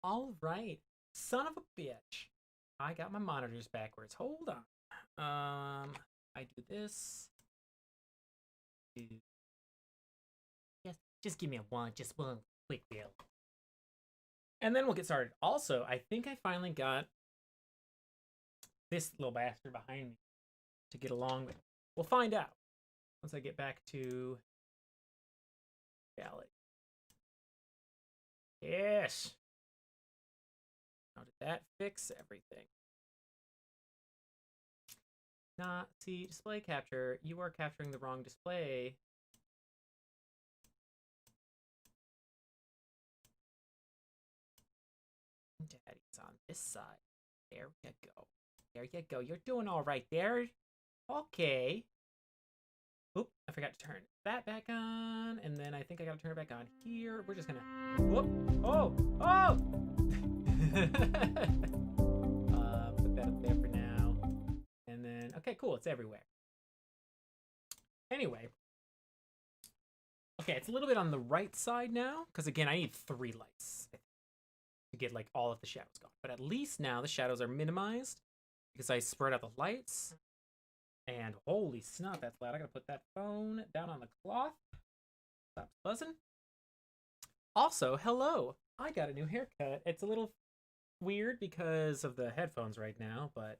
All right. Son of a bitch. I got my monitors backwards. Hold on. I do this. Yes, just give me just one quick wheel. And then we'll get started. Also, I think I finally got this little bastard behind me to get along with. We'll find out once I get back to reality. Yes. Now did that fix everything? Not see display capture. You are capturing the wrong display. Daddy's on this side. There you go. There you go. You're doing all right there. Okay. Oop, I forgot to turn that back on. And then I think I gotta turn it back on here. We're just gonna... Whoop. Oh! Oh! Put that up there for now. And then... Okay, cool. It's everywhere. Anyway. Okay, it's a little bit on the right side now. Because again, I need 3 lights to get like all of the shadows gone. But at least now the shadows are minimized. Because I spread out the lights. And holy snot, that's loud. I gotta put that phone down on the cloth. Stop buzzing. Also, hello. I got a new haircut. It's a little weird because of the headphones right now, but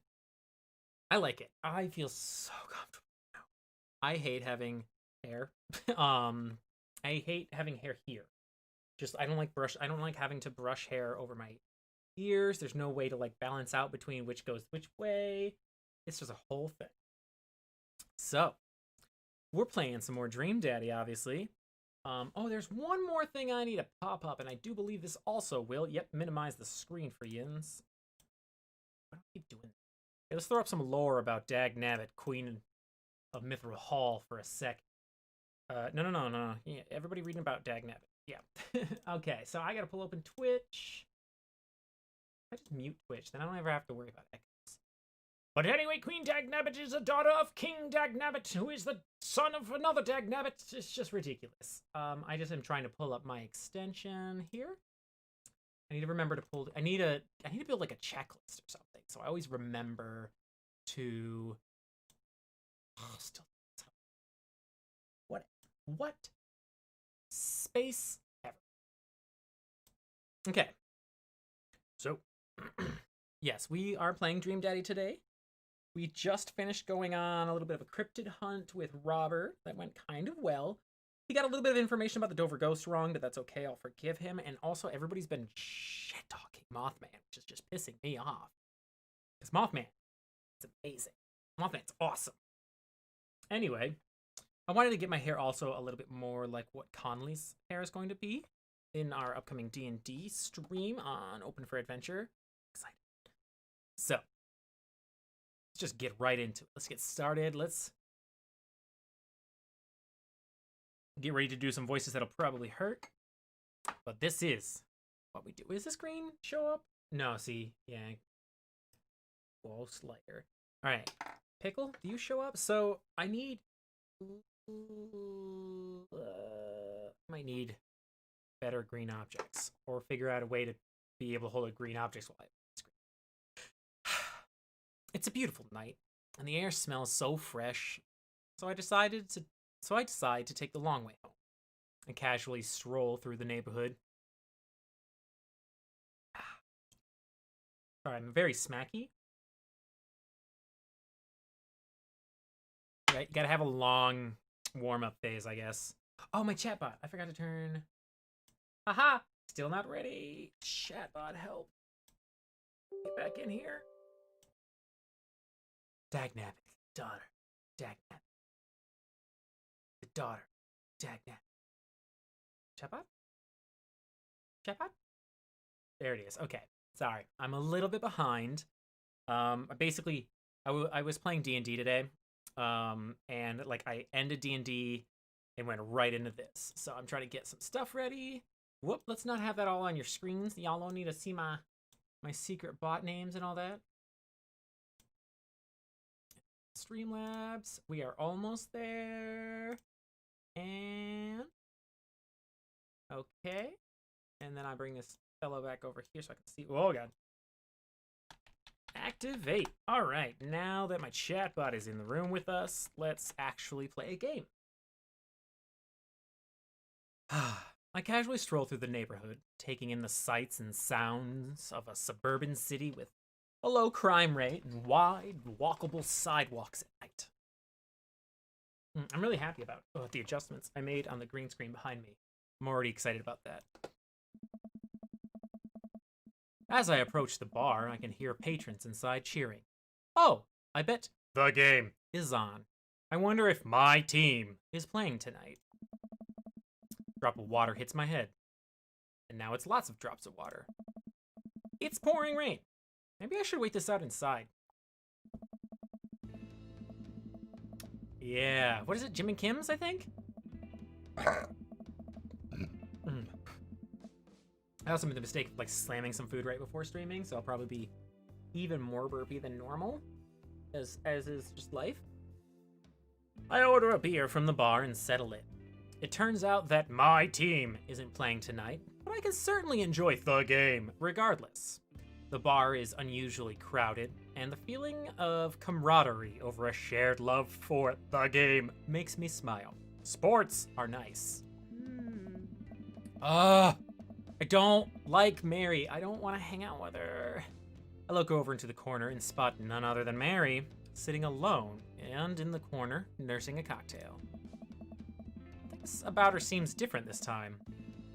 I like it. I feel so comfortable now. I hate having hair. I hate having hair here. Just I don't like having to brush hair over my ears. There's no way to like balance out between which goes which way. It's just a whole thing. So, we're playing some more Dream Daddy, obviously. Oh, there's one more thing I need to pop up, and I do believe this also will. Yep, minimize the screen for yins. Why do I keep doing that? Let's throw up some lore about Dag Nabbit, Queen of Mithril Hall for a sec. No. Yeah, everybody reading about Dag Nabbit. Yeah. Okay, so I gotta pull open Twitch. I just mute Twitch, then I don't ever have to worry about echoes. But anyway, Queen Dag Nabbit is a daughter of King Dag Nabbit, who is the son of another Dag Nabbit. It's just ridiculous. I just am trying to pull up my extension here. I need to remember to pull. I need to build like a checklist or something. So I always remember to. Oh, still. What? Space ever. Okay. So, yes, we are playing Dream Daddy today. We just finished going on a little bit of a cryptid hunt with Robert. That went kind of well. He got a little bit of information about the Dover Ghost wrong, but that's okay. I'll forgive him. And also, everybody's been shit-talking Mothman, which is just pissing me off. Because Mothman, it's amazing. Mothman's awesome. Anyway, I wanted to get my hair also a little bit more like what Conley's hair is going to be in our upcoming D&D stream on Open for Adventure. Excited. So, let's just get right into it. Let's get started. Let's get ready to do some voices that'll probably hurt. But this is what we do. Is the screen show up? No, see. Yeah. Whoa, Slayer. Alright. Pickle, do you show up? So, I need... might need better green objects. Or figure out a way to be able to hold a green objects while I screen. It's a beautiful night, and the air smells so fresh. So I decide to take the long way home and casually stroll through the neighborhood. Sorry, I'm very smacky. Right, you gotta have a long warm-up phase, I guess. Oh, my chatbot. I forgot to turn... Haha! Still not ready. Chatbot, help. Get back in here. Dag Nabbit, daughter. Dag Nabbit. The daughter. Dag Nabbit. Chatbot? Chatbot? There it is. Okay. Sorry. I'm a little bit behind. Basically, I was playing D&D today. And like I ended D&D and went right into this. So I'm trying to get some stuff ready. Whoop, let's not have that all on your screens. Y'all don't need to see my secret bot names and all that. Streamlabs, we are almost there. And okay. And then I bring this fellow back over here so I can see. Oh, God. Activate. All right, now that my chatbot is in the room with us, let's actually play a game. I casually stroll through the neighborhood, taking in the sights and sounds of a suburban city with a low crime rate and wide, walkable sidewalks at night. I'm really happy about the adjustments I made on the green screen behind me. I'm already excited about that. As I approach the bar, I can hear patrons inside cheering. Oh, I bet the game is on. I wonder if my team is playing tonight. Drop of water hits my head. And now it's lots of drops of water. It's pouring rain. Maybe I should wait this out inside. Yeah, what is it? Jim and Kim's, I think? I also made the mistake of like slamming some food right before streaming, so I'll probably be even more burpy than normal, as is just life. I order a beer from the bar and settle it. It turns out that my team isn't playing tonight, but I can certainly enjoy the game regardless. The bar is unusually crowded, and the feeling of camaraderie over a shared love for the game makes me smile. Sports are nice. I don't like Mary. I don't want to hang out with her. I look over into the corner and spot none other than Mary, sitting alone and in the corner, nursing a cocktail. Things about her seems different this time.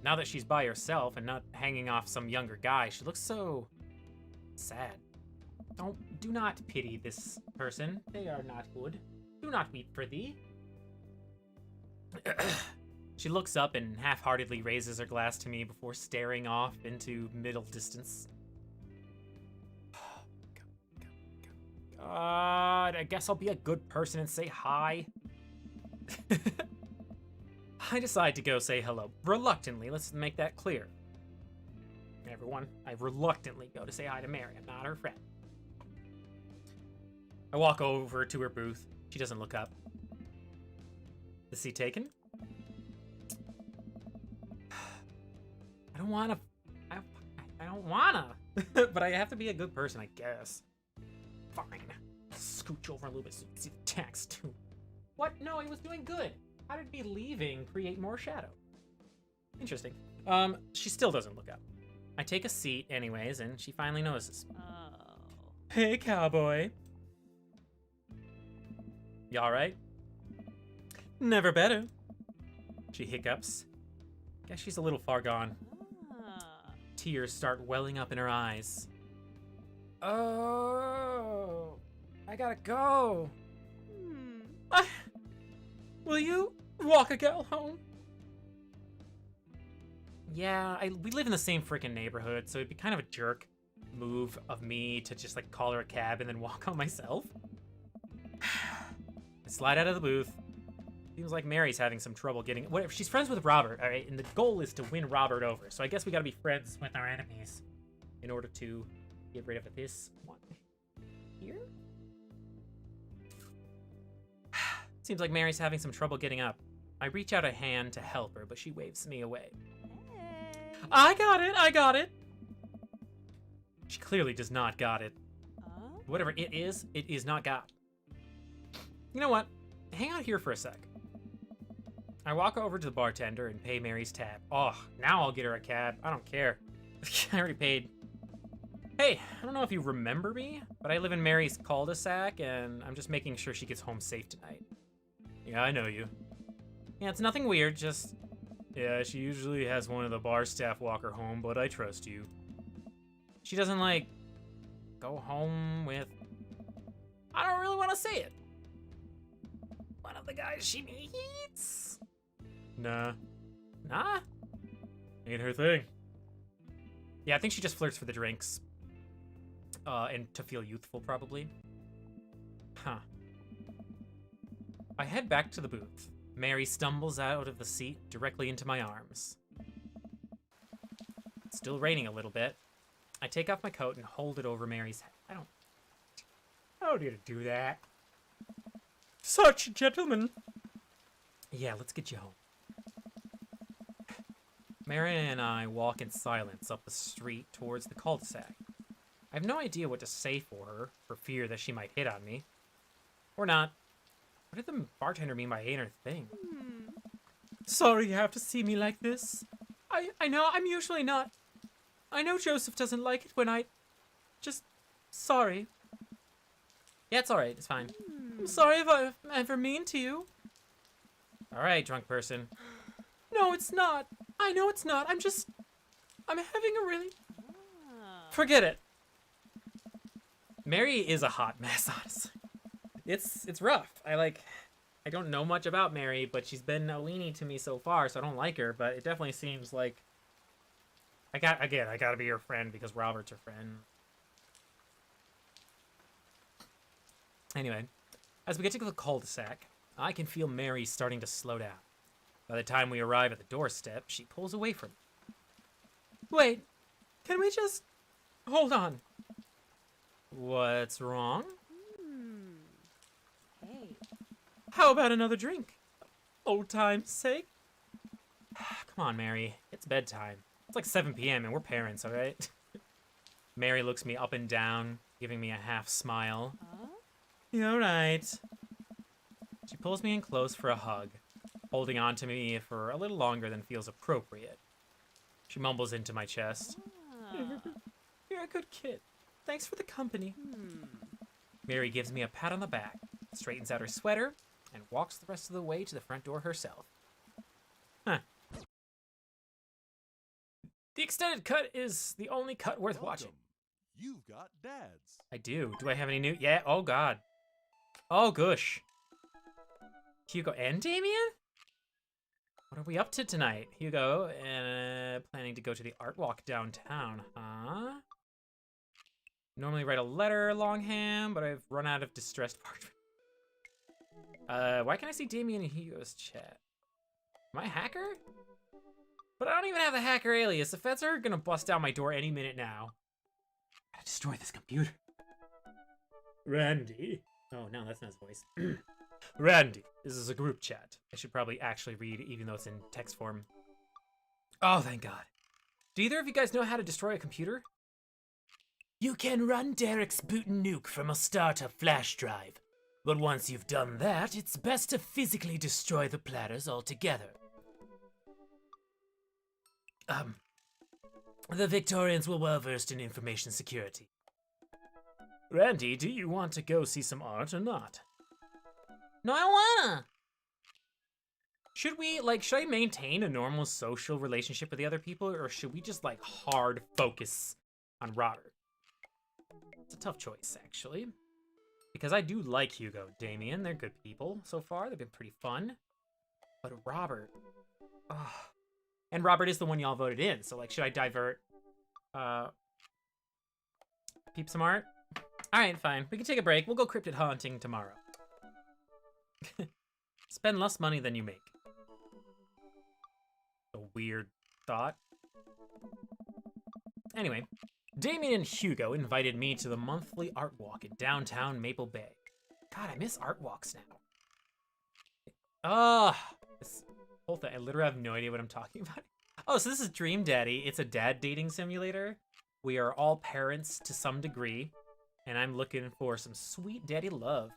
Now that she's by herself and not hanging off some younger guy, she looks so sad. Do not pity this person. They are not good. Do not weep for thee. She looks up and half-heartedly raises her glass to me before staring off into middle distance. God, I guess I'll be a good person and say hi. I decide to go say hello. Reluctantly, let's make that clear. Everyone, I reluctantly go to say hi to Mary. I'm not her friend. I walk over to her booth. She doesn't look up. The seat taken? I don't wanna. I don't wanna. But I have to be a good person, I guess. Fine. Scooch over a little bit so you can see the text, too. What? No, he was doing good. How did me leaving create more shadow? Interesting. She still doesn't look up. I take a seat anyways, and she finally notices. Oh. Hey, cowboy. You alright? Never better. She hiccups. Guess she's a little far gone. Tears start welling up in her eyes. Oh, I gotta go. Will you walk a gal home? Yeah, we live in the same freaking neighborhood, so it'd be kind of a jerk move of me to just like call her a cab and then walk home myself. I slide out of the booth. Seems like Mary's having some trouble getting... Whatever, she's friends with Robert, all right? And the goal is to win Robert over. So I guess we gotta be friends with our enemies in order to get rid of this one. Here? Seems like Mary's having some trouble getting up. I reach out a hand to help her, but she waves me away. Hey. I got it! She clearly does not got it. Whatever it is not got. You know what? Hang out here for a sec. I walk over to the bartender and pay Mary's tab. Oh, now I'll get her a cab. I don't care. I already paid. Hey, I don't know if you remember me, but I live in Mary's cul-de-sac, and I'm just making sure she gets home safe tonight. Yeah, I know you. Yeah, it's nothing weird, just... Yeah, she usually has one of the bar staff walk her home, but I trust you. She doesn't, like, go home with... I don't really want to say it. One of the guys she meets? Nah. Nah? Ain't her thing. Yeah, I think she just flirts for the drinks. And to feel youthful, probably. Huh. I head back to the booth. Mary stumbles out of the seat directly into my arms. It's still raining a little bit. I take off my coat and hold it over Mary's head. I don't need to do that. Such a gentleman. Yeah, let's get you home. Mary and I walk in silence up the street towards the cul-de-sac. I have no idea what to say for fear that she might hit on me. Or not. What did the bartender mean by ain't her thing? Sorry you have to see me like this. I know I'm usually not. I know Joseph doesn't like it when I... Just... Sorry. Yeah, it's alright. It's fine. I'm sorry if I'm ever mean to you. Alright, drunk person. No, it's not. I know it's not. I'm having a really... Forget it. Mary is a hot mess, honestly. It's rough. I don't know much about Mary, but she's been a weenie to me so far, so I don't like her, but it definitely seems like... I gotta be her friend because Robert's her friend. Anyway, as we get to the cul-de-sac, I can feel Mary starting to slow down. By the time we arrive at the doorstep, she pulls away from me. Wait, can we just... Hold on. What's wrong? Hey. How about another drink? Old time's sake? Come on, Mary. It's bedtime. It's like 7 p.m. and we're parents, alright? Mary looks me up and down, giving me a half smile. You're right. She pulls me in close for a hug, holding on to me for a little longer than feels appropriate. She mumbles into my chest. You're a good kid. Thanks for the company. Mary gives me a pat on the back, straightens out her sweater, and walks the rest of the way to the front door herself. Huh. The extended cut is the only cut worth watching. You've got dads. I do. Do I have any new? Yeah. Oh, God. Oh, gosh. Hugo and Damien? What are we up to tonight? Hugo, planning to go to the art walk downtown, huh? Normally write a letter longhand, but I've run out of distressed parchment. Why can't I see Damien and Hugo's chat? Am I a hacker? But I don't even have the hacker alias. The feds are gonna bust down my door any minute now. Gotta destroy this computer. Randy. Oh, no, that's not his voice. Randy, this is a group chat. I should probably actually read, even though it's in text form. Oh, thank God. Do either of you guys know how to destroy a computer? You can run Derek's boot and nuke from a startup flash drive. But once you've done that, it's best to physically destroy the platters altogether. The Victorians were well versed in information security. Randy, do you want to go see some art or not? No, I wanna. Should I maintain a normal social relationship with the other people, or should we just, hard focus on Robert? It's a tough choice, actually. Because I do like Hugo, Damien, they're good people so far, they've been pretty fun. But Robert, and Robert is the one y'all voted in, so, should I divert, peep some art? Alright, fine, we can take a break, we'll go cryptid haunting tomorrow. Spend less money than you make. A weird thought. Anyway, Damien and Hugo invited me to the monthly art walk in downtown Maple Bay. God, I miss art walks now. This whole thing, I literally have no idea what I'm talking about. Oh, so this is Dream Daddy. It's a dad dating simulator. We are all parents to some degree, and I'm looking for some sweet daddy love.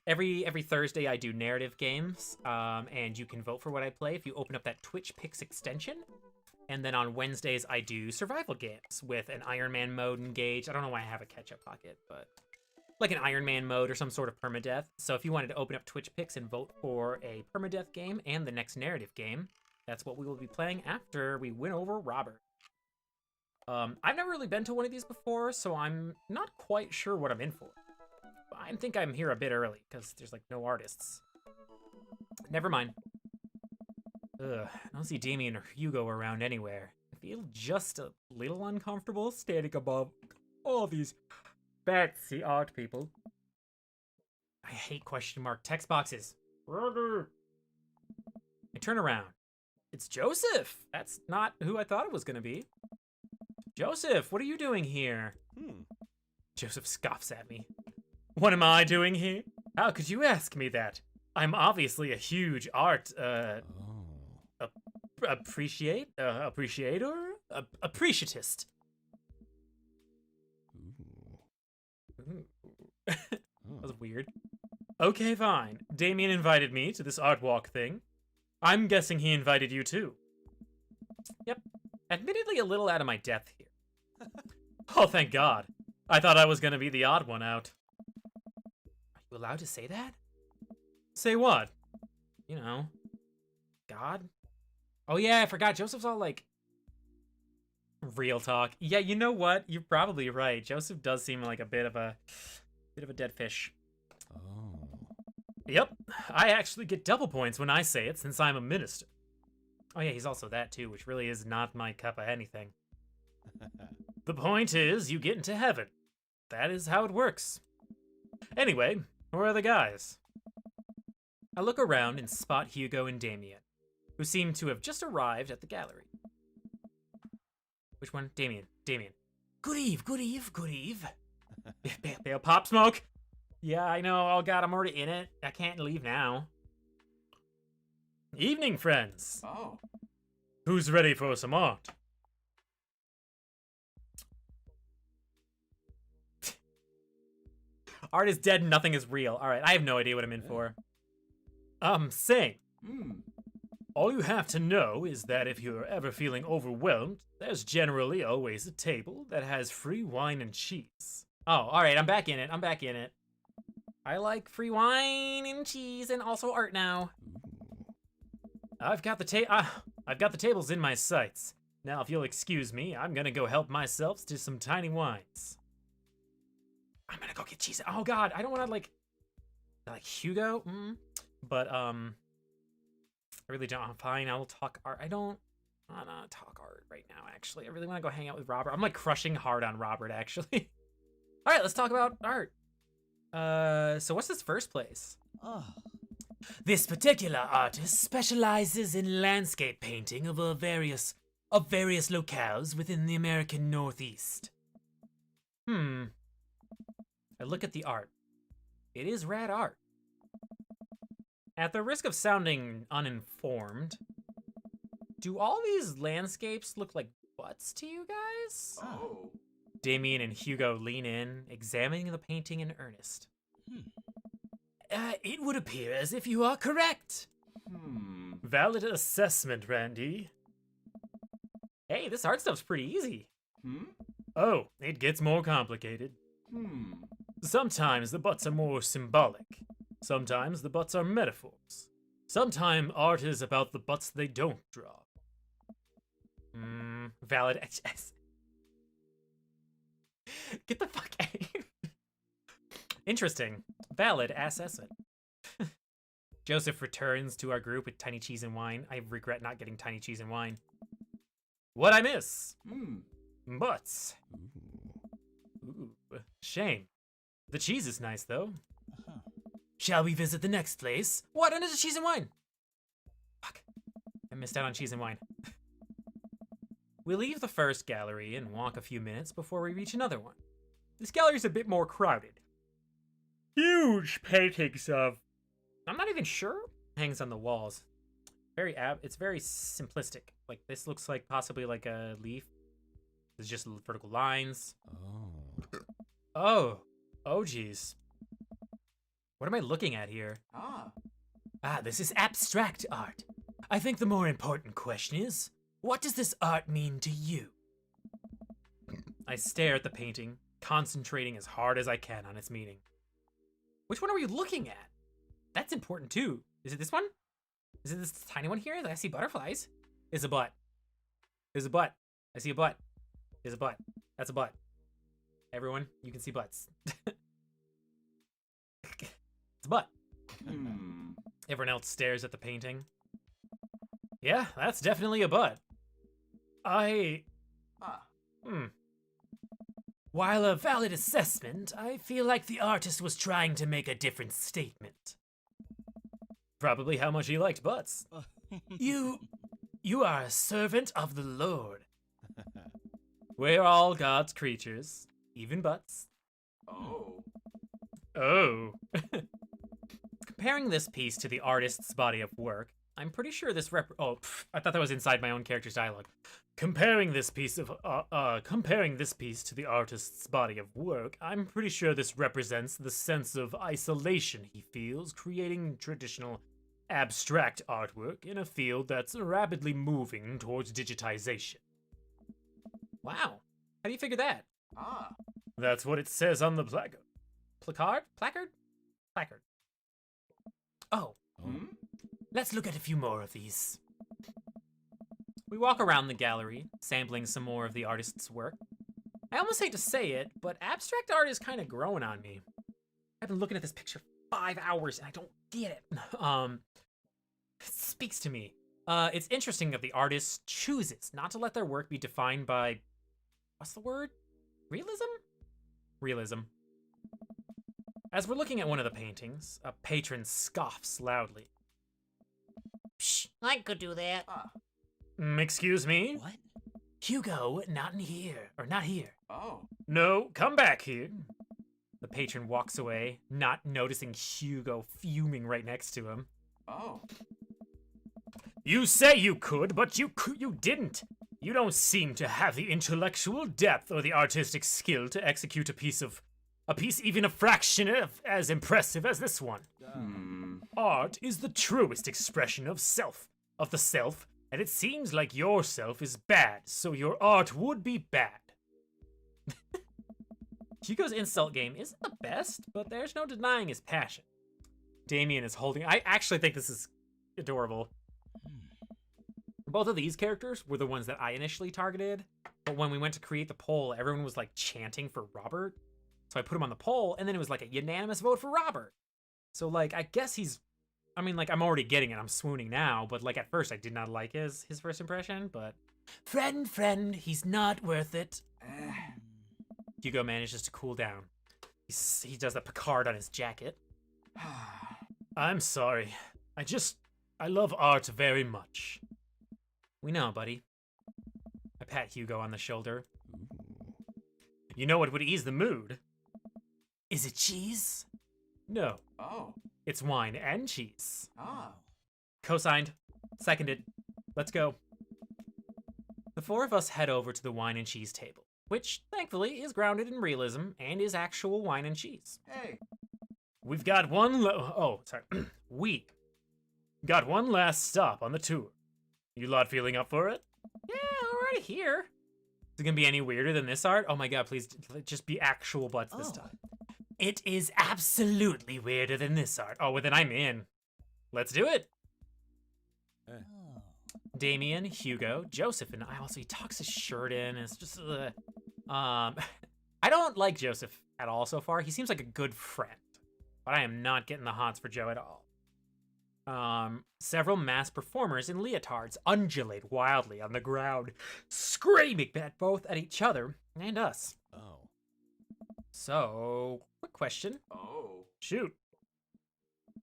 Every Thursday I do narrative games, and you can vote for what I play if you open up that Twitch Picks extension. And then on Wednesdays I do survival games with an Iron Man mode engaged. I don't know why I have a catch-up pocket, but like an Iron Man mode or some sort of permadeath. So if you wanted to open up Twitch Picks and vote for a permadeath game and the next narrative game, that's what we will be playing after we win over Robert. I've never really been to one of these before, so I'm not quite sure what I'm in for. I think I'm here a bit early, because there's, no artists. Never mind. Ugh, I don't see Damien or Hugo around anywhere. I feel just a little uncomfortable standing above all these fancy art people. I hate question mark text boxes. I turn around. It's Joseph! That's not who I thought it was gonna be. Joseph, what are you doing here? Joseph scoffs at me. What am I doing here? How could you ask me that? I'm obviously a huge art, appreciatist. Ooh. That Oh. was weird. Okay, fine. Damien invited me to this art walk thing. I'm guessing he invited you too. Yep. Admittedly a little out of my depth here. Oh, thank God. I thought I was gonna be the odd one out. Are you allowed to say that? Say what? You know, God? Oh yeah, I forgot. Joseph's all like... Real talk. Yeah, you know what? You're probably right. Joseph does seem like a bit of a dead fish. Oh. Yep, I actually get double points when I say it since I'm a minister. Oh yeah, he's also that too, which really is not my cup of anything. The point is, you get into heaven. That is how it works. Anyway, where are the guys? I look around and spot Hugo and Damien, who seem to have just arrived at the gallery. Which one? Damien. Good eve. They'll pop smoke. Yeah, I know. Oh God, I'm already in it. I can't leave now. Evening, friends. Oh. Who's ready for some art? Art is dead and nothing is real. Alright, I have no idea what I'm in for. Sing. Hmm. All you have to know is that if you're ever feeling overwhelmed, there's generally always a table that has free wine and cheese. Oh, alright, I'm back in it. I like free wine and cheese and also art now. I've got the tables in my sights. Now, if you'll excuse me, I'm gonna go help myself to some tiny wines. I'm gonna go get cheese. Oh God, I don't want to like Hugo. But I really don't. Fine, I will talk art. I don't want to talk art right now. Actually, I really want to go hang out with Robert. I'm like crushing hard on Robert. Actually. All right, let's talk about art. So what's this first place? Oh. This particular artist specializes in landscape painting of various locales within the American Northeast. I look at the art. It is rad art. At the risk of sounding uninformed, do all these landscapes look like butts to you guys? Oh. Damien and Hugo lean in, examining the painting in earnest. It would appear as if you are correct. Valid assessment, Randy. Hey, this art stuff's pretty easy. Oh, it gets more complicated. Sometimes the butts are more symbolic. Sometimes the butts are metaphors. Sometimes art is about the butts they don't draw. Valid HS. Get the fuck out of here. Interesting. Valid assessment. Joseph returns to our group with tiny cheese and wine. I regret not getting tiny cheese and wine. What'd I miss? Butts. Ooh, shame. The cheese is nice, though. Shall we visit the next place? What? Under the cheese and wine? Fuck. I missed out on cheese and wine. We leave the first gallery and walk a few minutes before we reach another one. This gallery's a bit more crowded. Huge paintings of... I'm not even sure. Hangs on the walls. It's very simplistic. Like, this looks like possibly like a leaf. It's just vertical lines. Oh. Oh, geez. What am I looking at here? This is abstract art. I think the more important question is, what does this art mean to you? I stare at the painting, concentrating as hard as I can on its meaning. Which one are we looking at? That's important too. Is it this one? Is it this tiny one here? I see butterflies. It's a butt. There's a butt. I see a butt. There's a butt. That's a butt. Everyone, you can see butts. It's a butt. Everyone else stares at the painting. Yeah, that's definitely a butt. While a valid assessment, I feel like the artist was trying to make a different statement. Probably how much he liked butts. You are a servant of the Lord. We're all God's creatures, even butts. Oh. Comparing this piece to the artist's body of work, I'm pretty sure this I thought that was inside my own character's dialogue. Comparing this piece to the artist's body of work, I'm pretty sure this represents the sense of isolation he feels creating traditional abstract artwork in a field that's rapidly moving towards digitization. Wow. How do you figure that? Ah. That's what it says on the placard. Placard? Placard. Oh. Hmm? Let's look at a few more of these. We walk around the gallery, sampling some more of the artist's work. I almost hate to say it, but abstract art is kind of growing on me. I've been looking at this picture for 5 hours and I don't get it. It speaks to me. It's interesting that the artist chooses not to let their work be defined by, what's the word? Realism? Realism. As we're looking at one of the paintings, a patron scoffs loudly. Psh, I could do that. Ah. Excuse me? What? Hugo, not in here. Or not here. Oh. No, come back here. The patron walks away, not noticing Hugo fuming right next to him. Oh. You say you could, but you didn't. You don't seem to have the intellectual depth or the artistic skill to execute a piece even a fraction of as impressive as this one. Hmm. Art is the truest expression of the self, and it seems like your self is bad, so your art would be bad. Hugo's insult game isn't the best, but there's no denying his passion. Damien is holding. I actually think this is adorable. Both of these characters were the ones that I initially targeted, but when we went to create the poll, everyone was like chanting for Robert. So I put him on the poll, and then it was like a unanimous vote for Robert. So like, I guess I'm already getting it. I'm swooning now, but like at first I did not like his first impression, but friend, he's not worth it. Hugo manages to cool down. He does the Picard on his jacket. I'm sorry. I love art very much. We know, buddy. I pat Hugo on the shoulder. You know what would ease the mood? Is it cheese? No, Oh. it's wine and cheese. Ah. Co-signed. Seconded. Let's go. The four of us head over to the wine and cheese table, which, thankfully, is grounded in realism and is actual wine and cheese. Hey. We've got we got one last stop on the tour. You lot feeling up for it? Yeah, already here. Is it gonna be any weirder than this art? Oh my god, please just be actual butts this time. It is absolutely weirder than this art. Oh, well then I'm in. Let's do it. Oh. Damien, Hugo, Joseph, and I also, he tucks his shirt in. It's just, I don't like Joseph at all so far. He seems like a good friend, but I am not getting the hots for Joe at all. Several masked performers in leotards undulate wildly on the ground, screaming at each other and us. Oh. So, quick question. Oh. Shoot.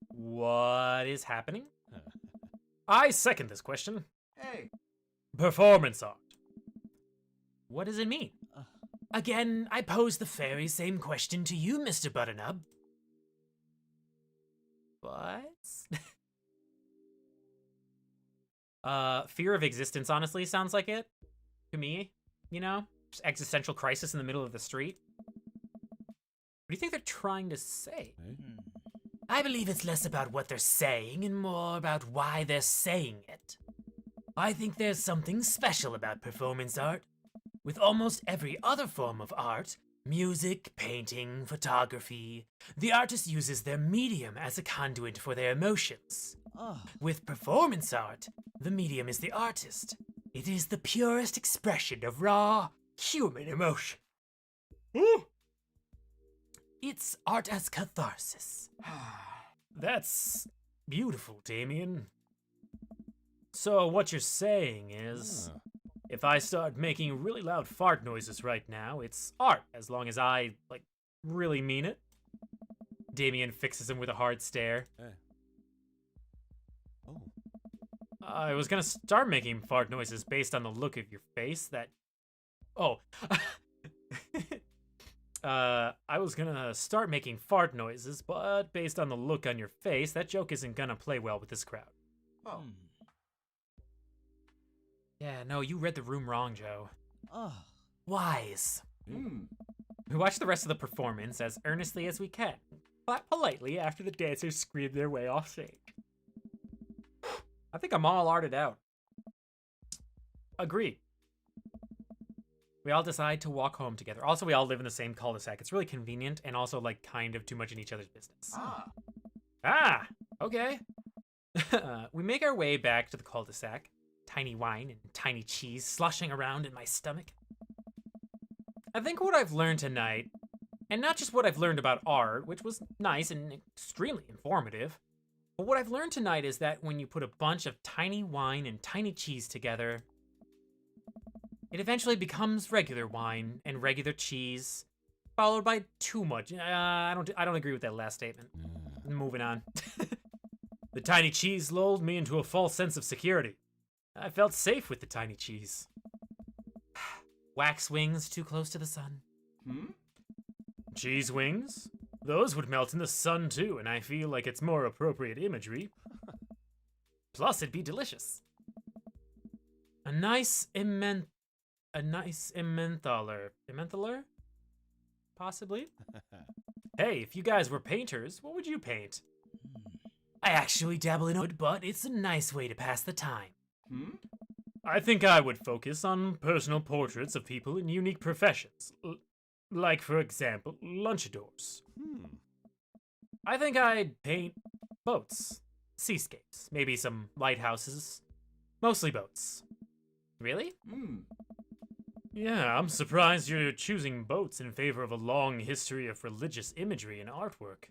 What is happening? I second this question. Hey. Performance art. What does it mean? Uh. Again, I pose the very same question to you, Mr. Butternut. What? Fear of existence honestly sounds like it. To me, you know? Just existential crisis in the middle of the street. What do you think they're trying to say? I believe it's less about what they're saying and more about why they're saying it. I think there's something special about performance art. With almost every other form of art, music, painting, photography, the artist uses their medium as a conduit for their emotions. Oh. With performance art, the medium is the artist. It is the purest expression of raw, human emotion. Ooh. It's art as catharsis. That's beautiful, Damien. So what you're saying is, if I start making really loud fart noises right now, it's art, as long as I, really mean it. Damien fixes him with a hard stare. Oh. I was gonna start making fart noises based on the look of your face that... Oh. I was gonna start making fart noises, but based on the look on your face, that joke isn't gonna play well with this crowd. Oh. Yeah, no, you read the room wrong, Joe. Ugh. Wise. Hmm. We watch the rest of the performance as earnestly as we can. Clap politely after the dancers scream their way off stage. I think I'm all arted out. Agreed. We all decide to walk home together. Also, we all live in the same cul-de-sac. It's really convenient and also, like, kind of too much in each other's business. Ah, okay. We make our way back to the cul-de-sac. Tiny wine and tiny cheese sloshing around in my stomach. I think what I've learned tonight, and not just what I've learned about art, which was nice and extremely informative, but what I've learned tonight is that when you put a bunch of tiny wine and tiny cheese together, it eventually becomes regular wine and regular cheese, followed by too much. I don't agree with that last statement. Moving on. The tiny cheese lulled me into a false sense of security. I felt safe with the tiny cheese. Wax wings too close to the sun. Hmm? Cheese wings? Those would melt in the sun too, and I feel like it's more appropriate imagery. Plus, it'd be delicious. A nice Emmentaler? Emmentaler? Possibly? Hey, if you guys were painters, what would you paint? I actually dabble in wood, but it's a nice way to pass the time. Hmm? I think I would focus on personal portraits of people in unique professions. Like, for example, lunchadors. I think I'd paint boats, seascapes, maybe some lighthouses. Mostly boats. Really? Hmm. Yeah, I'm surprised you're choosing boats in favor of a long history of religious imagery and artwork.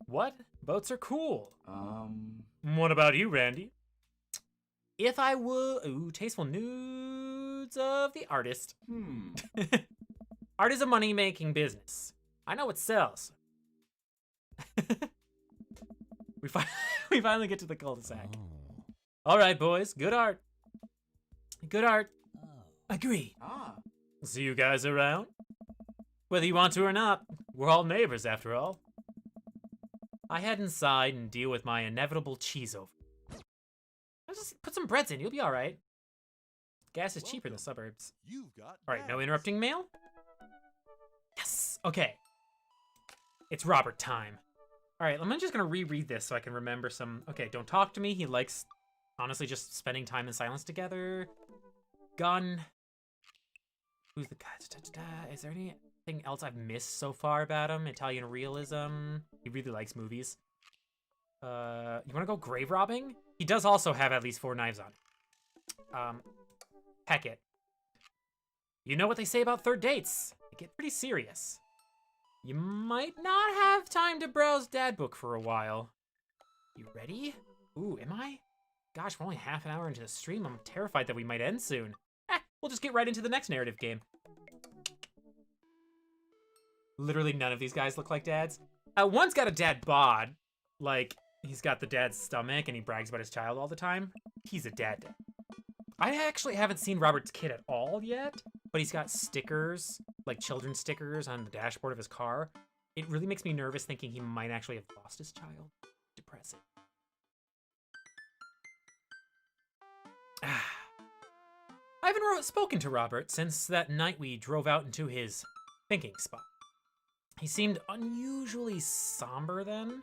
What? Boats are cool. What about you, Randy? If I were... Ooh, tasteful nudes of the artist. Hmm. Art is a money-making business. I know it sells. we finally get to the cul-de-sac. All right, boys. Good art. Good art. Agree. Ah. See you guys around. Whether you want to or not, we're all neighbors after all. I head inside and deal with my inevitable cheese over. I'll just put some breads in, you'll be alright. Gas is cheaper in the suburbs. You've got Alright, no gas. interrupting mail? Yes! Okay. It's Robert time. Alright, I'm just gonna reread this so I can remember some... Okay, don't talk to me. He likes, honestly, just spending time in silence together. Gun. Who's the guy? Is there anything else I've missed so far about him? Italian realism. He really likes movies. You wanna go grave robbing? He does also have at least 4 knives on. Heck it. You know what they say about third dates. They get pretty serious. You might not have time to browse Dad Book for a while. You ready? Ooh, am I? Gosh, we're only half an hour into the stream. I'm terrified that we might end soon. We'll just get right into the next narrative game. Literally none of these guys look like dads. One's got a dad bod. Like, he's got the dad's stomach and he brags about his child all the time. He's a dad. I actually haven't seen Robert's kid at all yet, but he's got stickers, like children's stickers on the dashboard of his car. It really makes me nervous thinking he might actually have lost his child. Depressing. I haven't spoken to Robert since that night we drove out into his thinking spot. He seemed unusually somber then.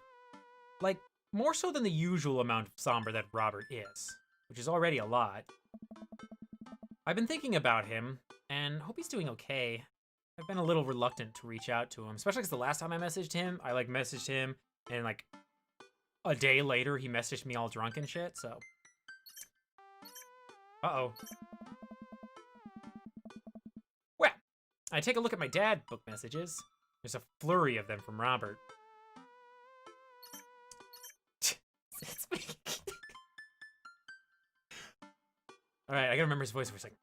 Like, more so than the usual amount of somber that Robert is, which is already a lot. I've been thinking about him, and hope he's doing okay. I've been a little reluctant to reach out to him, especially because the last time I messaged him, I, messaged him, and, a day later, he messaged me all drunk and shit, so... Uh-oh. Well, I take a look at my Dad Book messages. There's a flurry of them from Robert. It's me. Alright, I gotta remember his voice for a second.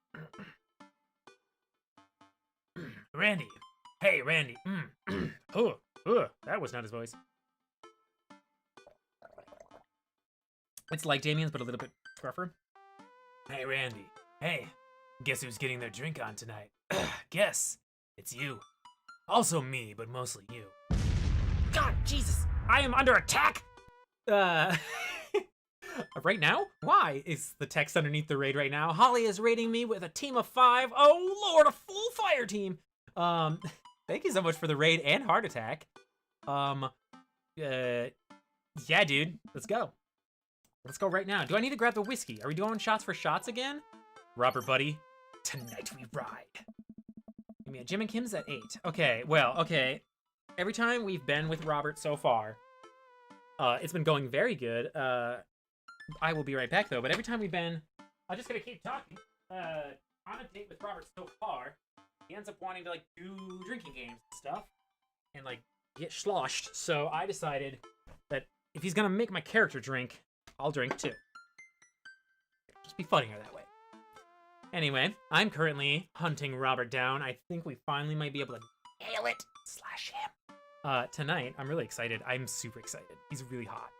Randy. Hey, Randy. That was not his voice. It's like Damien's, but a little bit gruffer. Hey, Randy. Hey, guess who's getting their drink on tonight? Guess. It's you. Also me, but mostly you. God, Jesus. I am under attack! Right now? Why? Is the text underneath the raid right now. Holly is raiding me with a team of 5. Oh lord, a full fire team. Thank you so much for the raid and heart attack. Yeah, dude. Let's go. Let's go right now. Do I need to grab the whiskey? Are we doing shots for shots again? Robert, buddy. Tonight we ride. Give me a Jim and Kim's at 8. Okay, well, okay. Every time we've been with Robert so far, it's been going very good. I will be right back, though. But every time we've been... I'm just gonna keep talking. On a date with Robert so far, he ends up wanting to, like, do drinking games and stuff. And, like, get sloshed. So I decided that if he's gonna make my character drink, I'll drink too. Just be funnier that way. Anyway, I'm currently hunting Robert down. I think we finally might be able to nail it. Slash him. Tonight, I'm really excited. I'm super excited. He's really hot.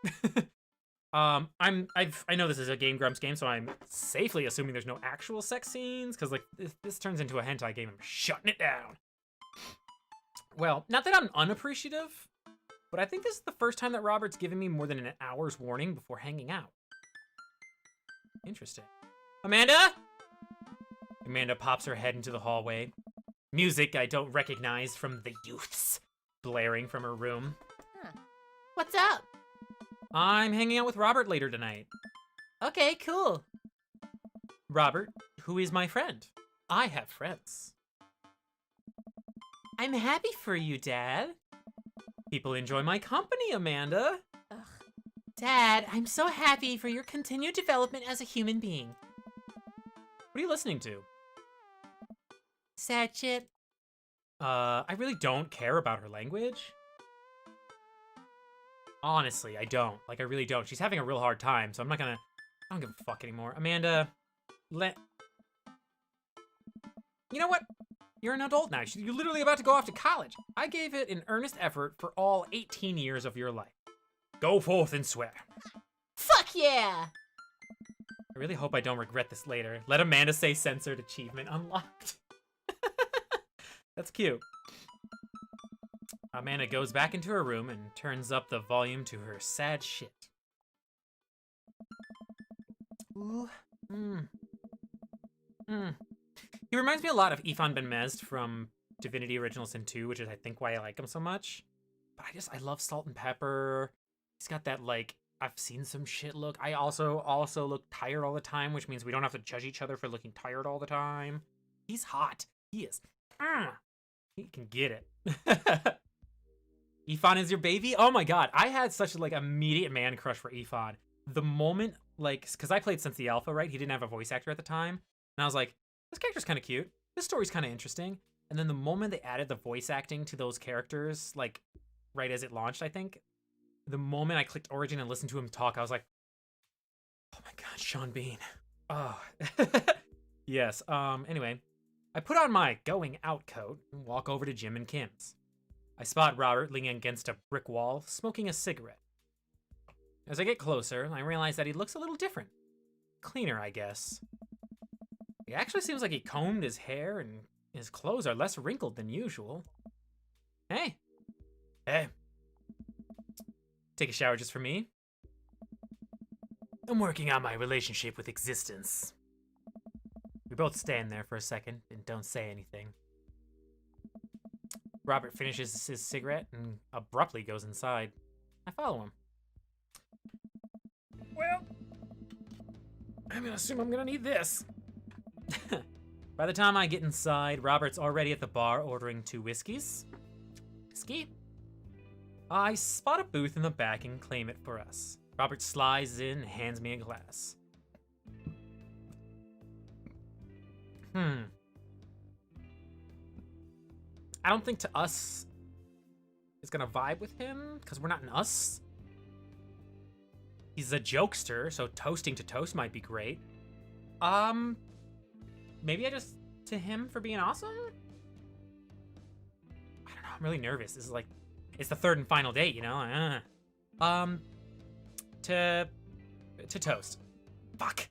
I know this is a Game Grumps game, so I'm safely assuming there's no actual sex scenes, because, like, this turns into a hentai game. I'm shutting it down. Well, not that I'm unappreciative, but I think this is the first time that Robert's given me more than an hour's warning before hanging out. Interesting. Amanda? Amanda pops her head into the hallway. Music I don't recognize from the youths blaring from her room. Huh. What's up? I'm hanging out with Robert later tonight. Okay, cool. Robert, who is my friend? I have friends. I'm happy for you, Dad. People enjoy my company, Amanda. Ugh. Dad, I'm so happy for your continued development as a human being. What are you listening to? Sad shit. I really don't care about her language. Honestly, I don't. Like, I really don't. She's having a real hard time, so I don't give a fuck anymore. Amanda, you know what? You're an adult now. You're literally about to go off to college. I gave it an earnest effort for all 18 years of your life. Go forth and swear. Fuck yeah! I really hope I don't regret this later. Let Amanda say censored achievement unlocked. That's cute. Amanda goes back into her room and turns up the volume to her sad shit. Ooh. He reminds me a lot of Ifan Ben Mezd from Divinity Original Sin 2, which is, I think, why I like him so much. But I love Salt and Pepper. He's got that, like, I've seen some shit look. I also look tired all the time, which means we don't have to judge each other for looking tired all the time. He's hot. He is. He can get it. Ifan is your baby? Oh my god. I had such a, like, immediate man crush for Ifan. The moment, like, because I played since the alpha, right? He didn't have a voice actor at the time. And I was like, this character's kind of cute. This story's kind of interesting. And then the moment they added the voice acting to those characters, like, right as it launched, I think, the moment I clicked Origin and listened to him talk, I was like, oh my god, Sean Bean. Oh. Yes, anyway. I put on my going out coat and walk over to Jim and Kim's. I spot Robert leaning against a brick wall, smoking a cigarette. As I get closer, I realize that he looks a little different. Cleaner, I guess. It actually seems like he combed his hair and his clothes are less wrinkled than usual. Hey. Hey. Take a shower just for me? I'm working on my relationship with existence. We both stand there for a second and don't say anything. Robert finishes his cigarette and abruptly goes inside. I follow him. Well, I'm gonna assume I'm gonna need this. By the time I get inside, Robert's already at the bar ordering 2 whiskeys. Whiskey? I spot a booth in the back and claim it for us. Robert slides in and hands me a glass. I don't think to us is gonna vibe with him, because we're not in us. He's a jokester, so toasting to toast might be great. Maybe I just to him for being awesome? I don't know, I'm really nervous. This is like, it's the 3rd and final date, you know? To toast. Fuck.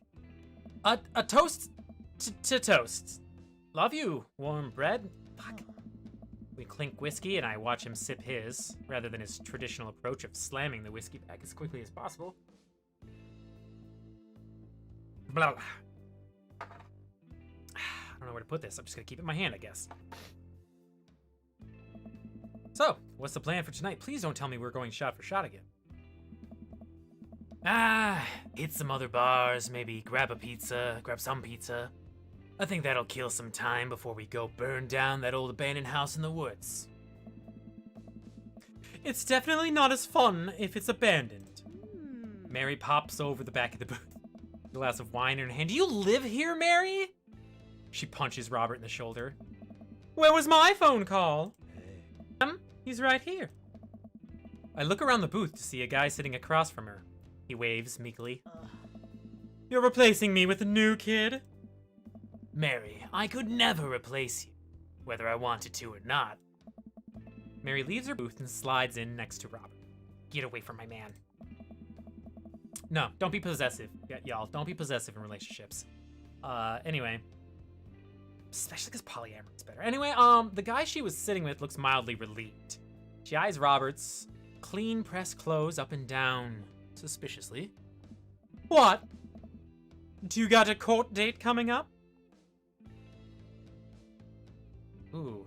A toast to toast. Love you, warm bread. Fuck. We clink whiskey and I watch him sip his, rather than his traditional approach of slamming the whiskey back as quickly as possible. blah, blah. I don't know where to put this. I'm just gonna keep it in my hand, I guess. So, what's the plan for tonight? Please don't tell me we're going shot for shot again. Hit some other bars, maybe grab some pizza. I think that'll kill some time before we go burn down that old abandoned house in the woods. It's definitely not as fun if it's abandoned. Mary pops over the back of the booth. A glass of wine in her hand. Do you live here, Mary? She punches Robert in the shoulder. Where was my phone call? He's right here. I look around the booth to see a guy sitting across from her. He waves meekly. You're replacing me with a new kid? Mary, I could never replace you, whether I wanted to or not. Mary leaves her booth and slides in next to Robert. Get away from my man. No, don't be possessive. Y'all, don't be possessive in relationships. Anyway. Especially because polyamory is better. Anyway, the guy she was sitting with looks mildly relieved. She eyes Robert's clean pressed clothes up and down suspiciously. What? Do you got a court date coming up? Ooh,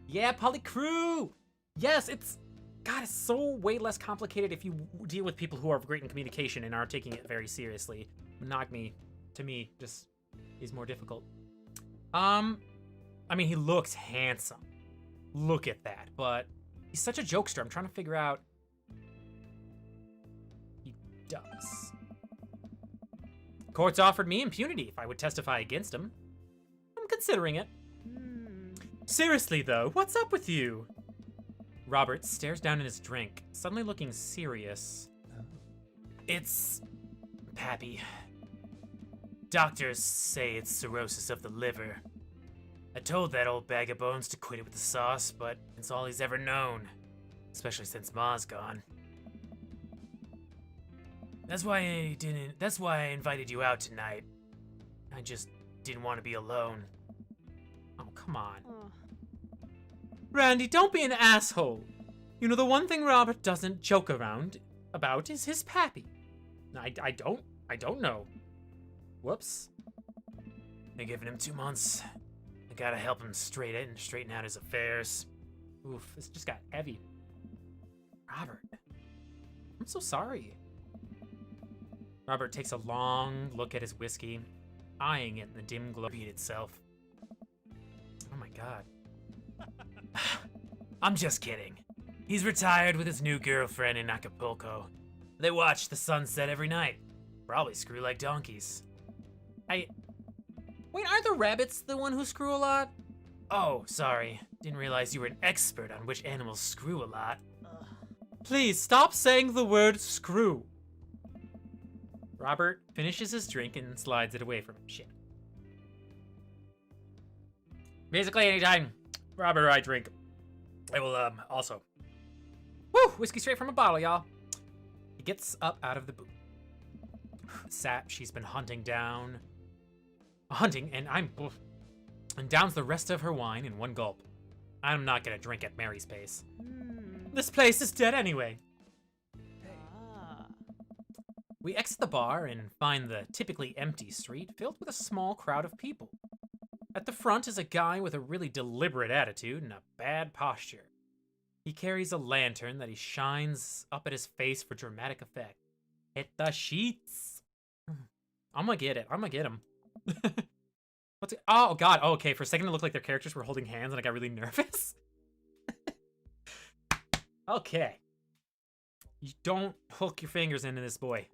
yeah, polycrew! Yes, God, it's so way less complicated if you deal with people who are great in communication and are taking it very seriously. Monogamy, to me, just is more difficult. I mean, he looks handsome. Look at that, but he's such a jokester. I'm trying to figure out. He does. Court's offered me impunity if I would testify against him. I'm considering it. Seriously, though, what's up with you? Robert stares down at his drink, suddenly looking serious. It's Pappy. Doctors say it's cirrhosis of the liver. I told that old bag of bones to quit it with the sauce, but it's all he's ever known, especially since Ma's gone. That's why I invited you out tonight. I just didn't want to be alone. Oh, come on. Randy, don't be an asshole. You know, the one thing Robert doesn't joke around about is his pappy. I don't know. Whoops. They're giving him 2 months. I gotta help him straighten out his affairs. Oof, this just got heavy. Robert, I'm so sorry. Robert takes a long look at his whiskey, eyeing it in the dim glow. Repeat itself. Oh my god. I'm just kidding. He's retired with his new girlfriend in Acapulco. They watch the sunset every night. Probably screw like donkeys. Wait, aren't the rabbits the one who screw a lot? Oh, sorry. Didn't realize you were an expert on which animals screw a lot. Please, stop saying the word screw. Robert finishes his drink and slides it away from him. Shit. Basically, anytime Robert or I drink, I will, also. Woo! Whiskey straight from a bottle, y'all. He gets up out of the booth. Sap she's been hunting, and downs the rest of her wine in one gulp. I'm not gonna drink at Mary's pace. This place is dead anyway. We exit the bar and find the typically empty street filled with a small crowd of people. At the front is a guy with a really deliberate attitude and a bad posture. He carries a lantern that he shines up at his face for dramatic effect. Hit the sheets. I'm gonna get him. What's it? Oh god, oh, okay, for a second it looked like their characters were holding hands and I got really nervous. Okay. You don't hook your fingers into this boy.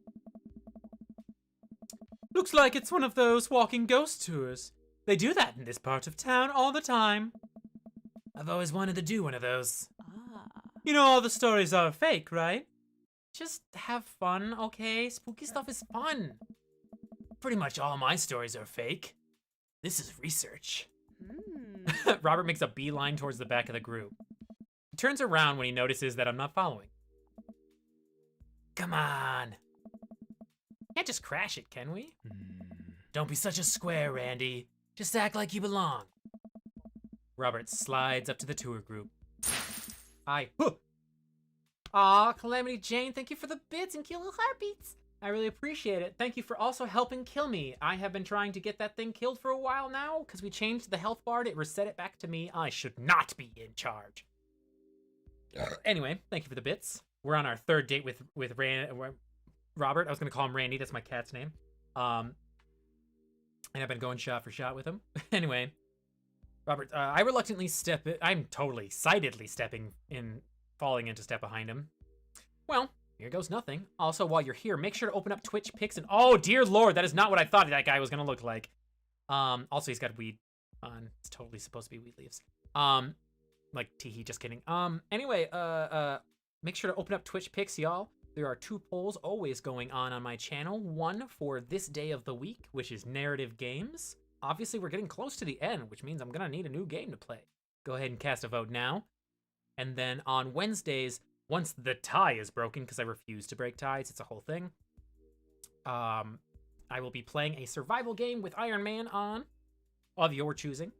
Looks like it's one of those walking ghost tours. They do that in this part of town all the time. I've always wanted to do one of those. You know all the stories are fake, right? Just have fun, okay? Spooky stuff is fun. Pretty much all my stories are fake. This is research. Robert makes a beeline towards the back of the group. He turns around when he notices that I'm not following. Come on. Can't just crash it, can we? Don't be such a square, Randy. Just act like you belong. Robert slides up to the tour group. Aw, Calamity Jane, thank you for the bits and cute little heartbeats. I really appreciate it. Thank you for also helping kill me. I have been trying to get that thing killed for a while now, because we changed the health bar, it reset it back to me. I should not be in charge. Anyway, thank you for the bits. We're on our third date with Robert. I was going to call him Randy. That's my cat's name. And I've been going shot for shot with him. Anyway, Robert, I reluctantly I'm totally, excitedly falling into step behind him. Well, here goes nothing. Also, while you're here, make sure to open up Twitch pics and... Oh, dear Lord, that is not what I thought that guy was going to look like. Also, he's got weed on. It's totally supposed to be weed leaves. Like, teehee, just kidding. Anyway, make sure to open up Twitch pics, y'all. There are 2 polls always going on my channel. One for this day of the week, which is narrative games. Obviously, we're getting close to the end, which means I'm gonna need a new game to play. Go ahead and cast a vote now. And then on Wednesdays, once the tie is broken, because I refuse to break ties, it's a whole thing, I will be playing a survival game with Iron Man of your choosing.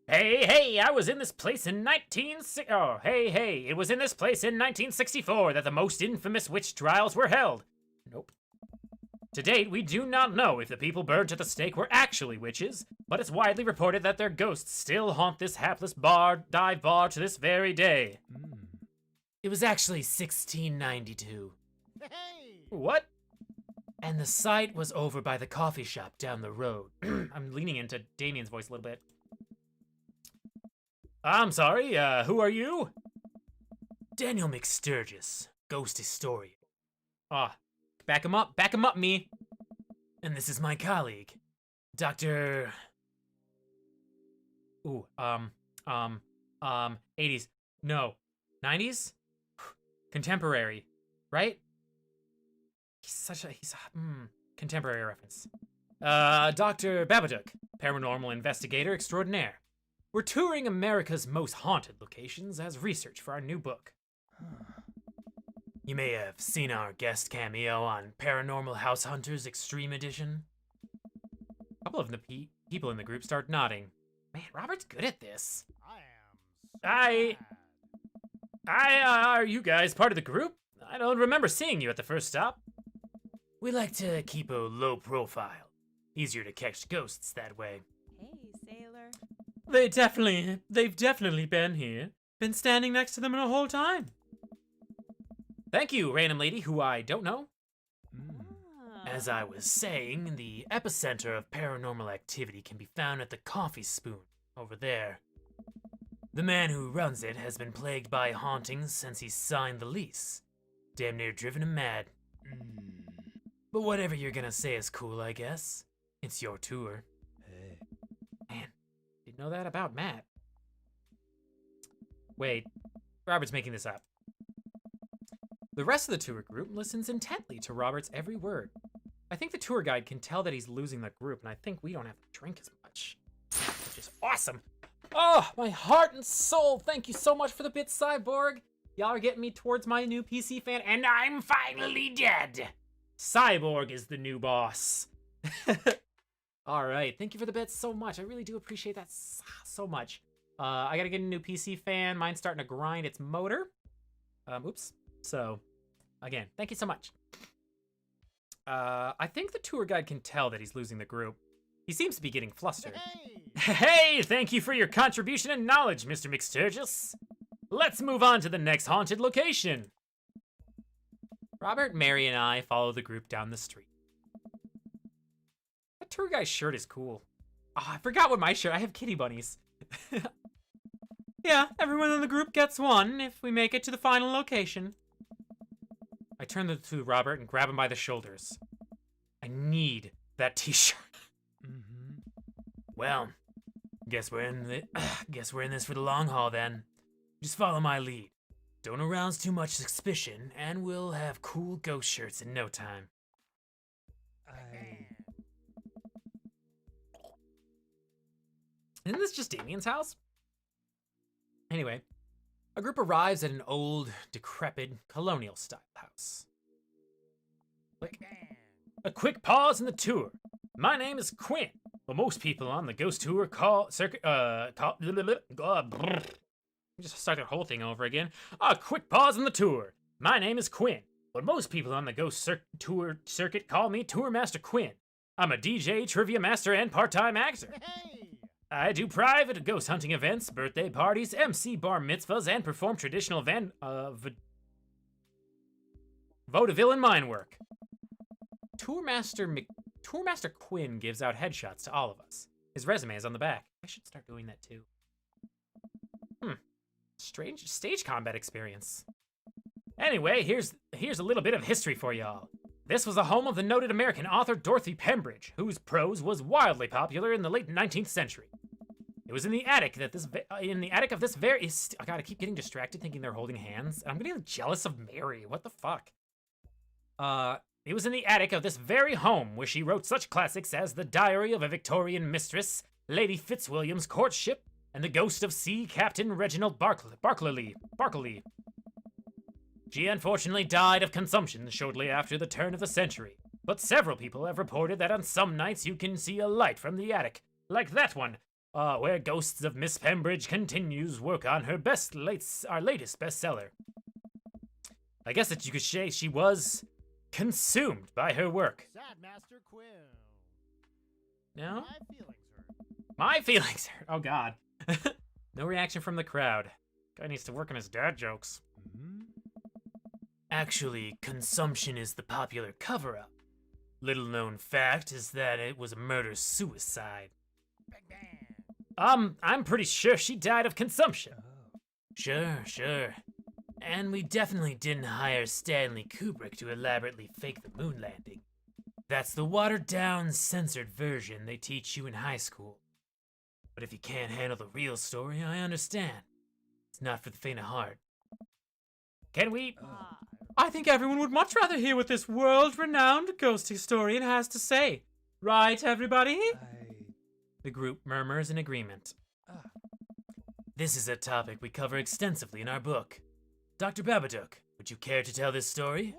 Hey, I was in this place in it was in this place in 1964 that the most infamous witch trials were held. Nope. To date, we do not know if the people burned at the stake were actually witches, but it's widely reported that their ghosts still haunt this hapless dive bar to this very day. It was actually 1692. Hey! What? And the site was over by the coffee shop down the road. I'm leaning into Damien's voice a little bit. I'm sorry, who are you? Daniel McSturgis, ghost historian. Back him up, me. And this is my colleague, Dr. 80s, no, 90s? Contemporary, right? He's contemporary reference. Dr. Babadook, paranormal investigator extraordinaire. We're touring America's most haunted locations as research for our new book. You may have seen our guest cameo on Paranormal House Hunters Extreme Edition. A couple of the people in the group start nodding. Man, Robert's good at this. Are you guys part of the group? I don't remember seeing you at the first stop. We like to keep a low profile. Easier to catch ghosts that way. Hey, sailor. They've definitely been here. Been standing next to them the whole time. Thank you, random lady who I don't know. As I was saying, the epicenter of paranormal activity can be found at the Coffee Spoon, over there. The man who runs it has been plagued by hauntings since he signed the lease. Damn near driven him mad. But whatever you're gonna say is cool, I guess. It's your tour. Hey. Man, didn't know that about Matt. Wait, Robert's making this up. The rest of the tour group listens intently to Robert's every word. I think the tour guide can tell that he's losing the group, and I think we don't have to drink as much. Which is awesome. Oh, my heart and soul. Thank you so much for the bit, Cyborg. Y'all are getting me towards my new PC fan, and I'm finally dead. Cyborg is the new boss. All right, thank you for the bits so much. I really do appreciate that so much. I gotta get a new PC fan. Mine's starting to grind its motor. Oops. So, again, thank you so much. I think the tour guide can tell that he's losing the group. He seems to be getting flustered. Hey, thank you for your contribution and knowledge, Mr. McSturgis. Let's move on to the next haunted location. Robert, Mary, and I follow the group down the street. That tour guy's shirt is cool. Oh, I forgot what my shirt. I have kitty bunnies. Yeah, everyone in the group gets one if we make it to the final location. I turn to Robert and grab him by the shoulders. I need that t-shirt. Well, guess we're in this for the long haul then. Just follow my lead. Don't arouse too much suspicion, and we'll have cool ghost shirts in no time. Isn't this just Damien's house? Anyway, a group arrives at an old, decrepit, colonial-style house. A quick pause in the tour. My name is Quinn, but most people on the ghost tour let me just start the whole thing over again. A quick pause in the tour. My name is Quinn, but most people on the Ghost Tour circuit call me Tour Master Quinn. I'm a DJ, trivia master, and part-time actor. I do private ghost hunting events, birthday parties, MC bar mitzvahs, and perform traditional vaudeville and mine work. Tourmaster Quinn gives out headshots to all of us. His resume is on the back. I should start doing that too. Strange stage combat experience. Anyway, here's a little bit of history for y'all. This was the home of the noted American author Dorothy Pembridge, whose prose was wildly popular in the late 19th century. It was in the attic of this very. I gotta keep getting distracted thinking they're holding hands. I'm getting jealous of Mary. What the fuck? It was in the attic of this very home where she wrote such classics as The Diary of a Victorian Mistress, Lady Fitzwilliam's Courtship, and The Ghost of Sea Captain Reginald Barkley. She unfortunately died of consumption shortly after the turn of the century, but several people have reported that on some nights you can see a light from the attic, like that one, where Ghosts of Miss Pembridge continues work on her our latest bestseller. I guess that you could say she was consumed by her work. Sad Master Quill. No? My feelings hurt. My feelings hurt. Oh god. No reaction from the crowd. Guy needs to work on his dad jokes. Actually, consumption is the popular cover-up. Little known fact is that it was a murder-suicide. I'm pretty sure she died of consumption. Sure. And we definitely didn't hire Stanley Kubrick to elaborately fake the moon landing. That's the watered-down, censored version they teach you in high school. But if you can't handle the real story, I understand. It's not for the faint of heart. Can we... I think everyone would much rather hear what this world-renowned ghost historian has to say. Right, everybody? The group murmurs in agreement. This is a topic we cover extensively in our book. Dr. Babadook, would you care to tell this story?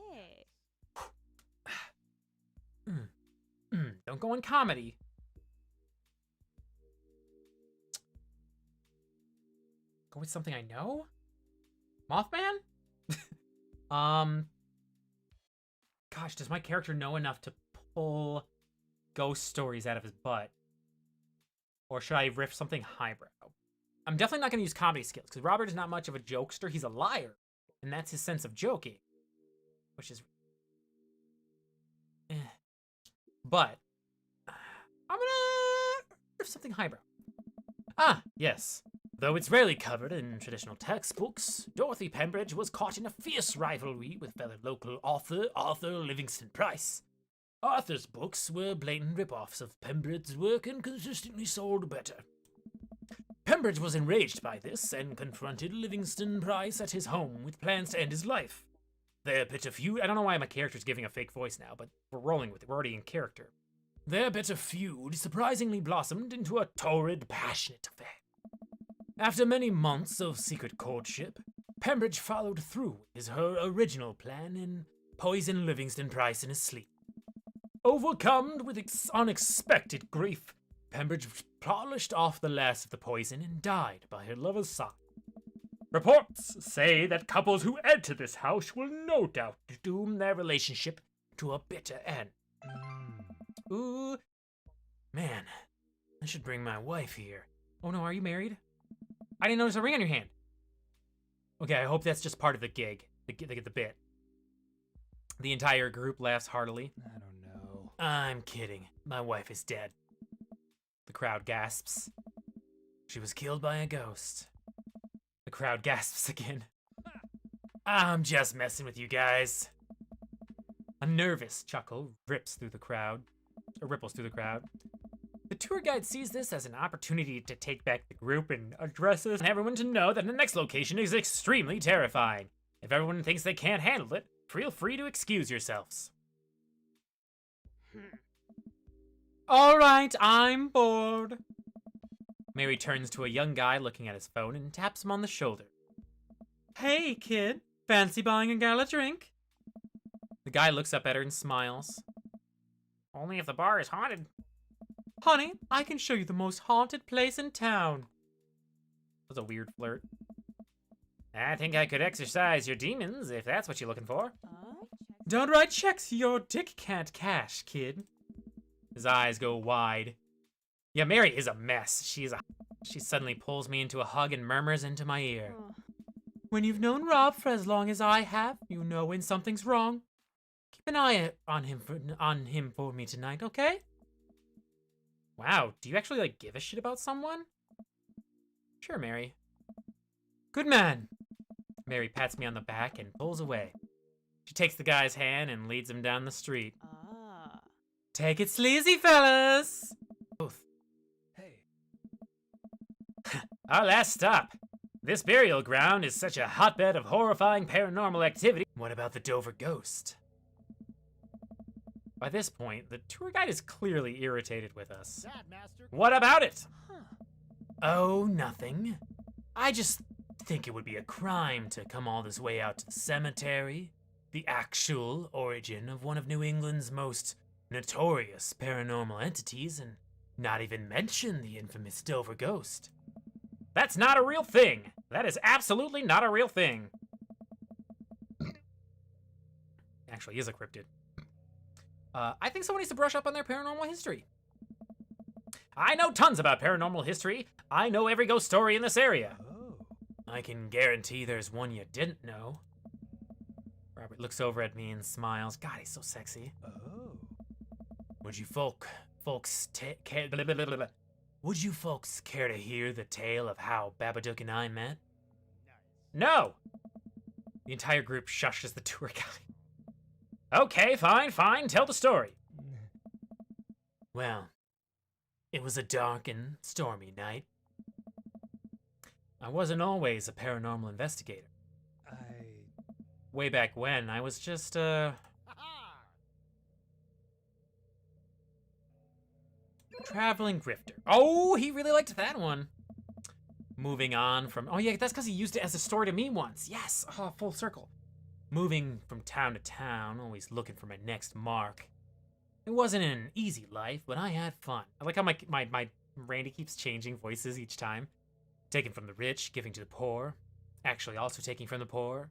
Don't go in comedy. Go with something I know? Mothman? Gosh, does my character know enough to pull ghost stories out of his butt? Or should I riff something highbrow? I'm definitely not going to use comedy skills, because Robert is not much of a jokester. He's a liar. And that's his sense of joking. Which is... But... I'm gonna riff something highbrow. Ah, yes. Though it's rarely covered in traditional textbooks, Dorothy Pembridge was caught in a fierce rivalry with fellow local author Arthur Livingston Price. Arthur's books were blatant rip-offs of Pembridge's work and consistently sold better. Pembridge was enraged by this and confronted Livingston Price at his home with plans to end his life. Their bitter feud... I don't know why my character's giving a fake voice now, but we're rolling with it. We're already in character. Their bitter feud surprisingly blossomed into a torrid, passionate affair. After many months of secret courtship, Pembridge followed through with her original plan and poisoned Livingston Price in his sleep. Overcome with unexpected grief, Pembridge polished off the last of the poison and died by her lover's side. Reports say that couples who enter this house will no doubt doom their relationship to a bitter end. Ooh. Man, I should bring my wife here. Oh no, are you married? I didn't notice a ring on your hand. Okay, I hope that's just part of the gig. The bit. The entire group laughs heartily. I don't know. I'm kidding. My wife is dead. The crowd gasps. She was killed by a ghost. The crowd gasps again. I'm just messing with you guys. A nervous chuckle ripples through the crowd. The tour guide sees this as an opportunity to take back the group and addresses everyone to know that the next location is extremely terrifying. If everyone thinks they can't handle it, feel free to excuse yourselves. All right, I'm bored. Mary turns to a young guy looking at his phone and taps him on the shoulder. Hey, kid. Fancy buying a gal a drink? The guy looks up at her and smiles. Only if the bar is haunted. Honey, I can show you the most haunted place in town. That was a weird flirt. I think I could exercise your demons if that's what you're looking for. Don't write checks your dick can't cash, kid. His eyes go wide. Yeah, Mary is a mess. She suddenly pulls me into a hug and murmurs into my ear. When you've known Rob for as long as I have, you know when something's wrong. Keep an eye on him for me tonight, okay? Wow, do you actually, like, give a shit about someone? Sure, Mary. Good man. Mary pats me on the back and pulls away. She takes the guy's hand and leads him down the street. Take it sleazy, fellas! Both. Hey. Our last stop. This burial ground is such a hotbed of horrifying paranormal activity. What about the Dover ghost? By this point, the tour guide is clearly irritated with us. That, Master. What about it? Oh, nothing. I just think it would be a crime to come all this way out to the cemetery, the actual origin of one of New England's most notorious paranormal entities, and not even mention the infamous Dover ghost. That's not a real thing. That is absolutely not a real thing. Actually, he is a cryptid. I think someone needs to brush up on their paranormal history. I know tons about paranormal history. I know every ghost story in this area. Oh. I can guarantee there's one you didn't know. Robert looks over at me and smiles. God, he's so sexy. Oh. Would you folks care to hear the tale of how Babadook and I met? No! The entire group shushes the tour guide. Okay, fine, tell the story. Well, it was a dark and stormy night. I wasn't always a paranormal investigator. Way back when, I was just, traveling grifter. Oh, he really liked that one. Moving on from... Oh, yeah, that's because he used it as a story to me once. Yes, oh, full circle. Moving from town to town, always looking for my next mark. It wasn't an easy life, but I had fun. I like how my Randy keeps changing voices each time. Taking from the rich, giving to the poor. Actually also taking from the poor.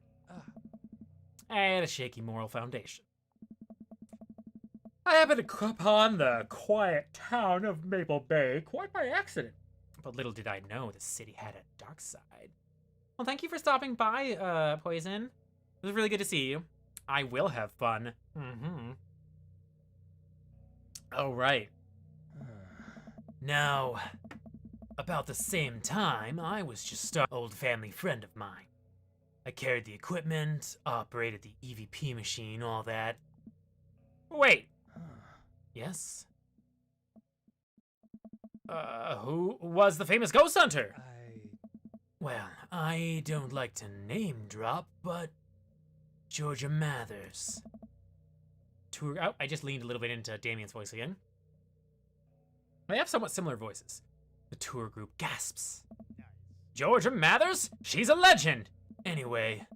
I had a shaky moral foundation. I happened to come upon the quiet town of Maple Bay quite by accident. But little did I know the city had a dark side. Well, thank you for stopping by, Poison. It was really good to see you. I will have fun. Oh, right. Now, about the same time, I was just an old family friend of mine. I carried the equipment, operated the EVP machine, all that. Wait. Yes? Who was the famous ghost hunter? Well, I don't like to name drop, but Georgia Mathers. Oh, I just leaned a little bit into Damien's voice again. They have somewhat similar voices. The tour group gasps. Georgia Mathers? She's a legend! Anyway,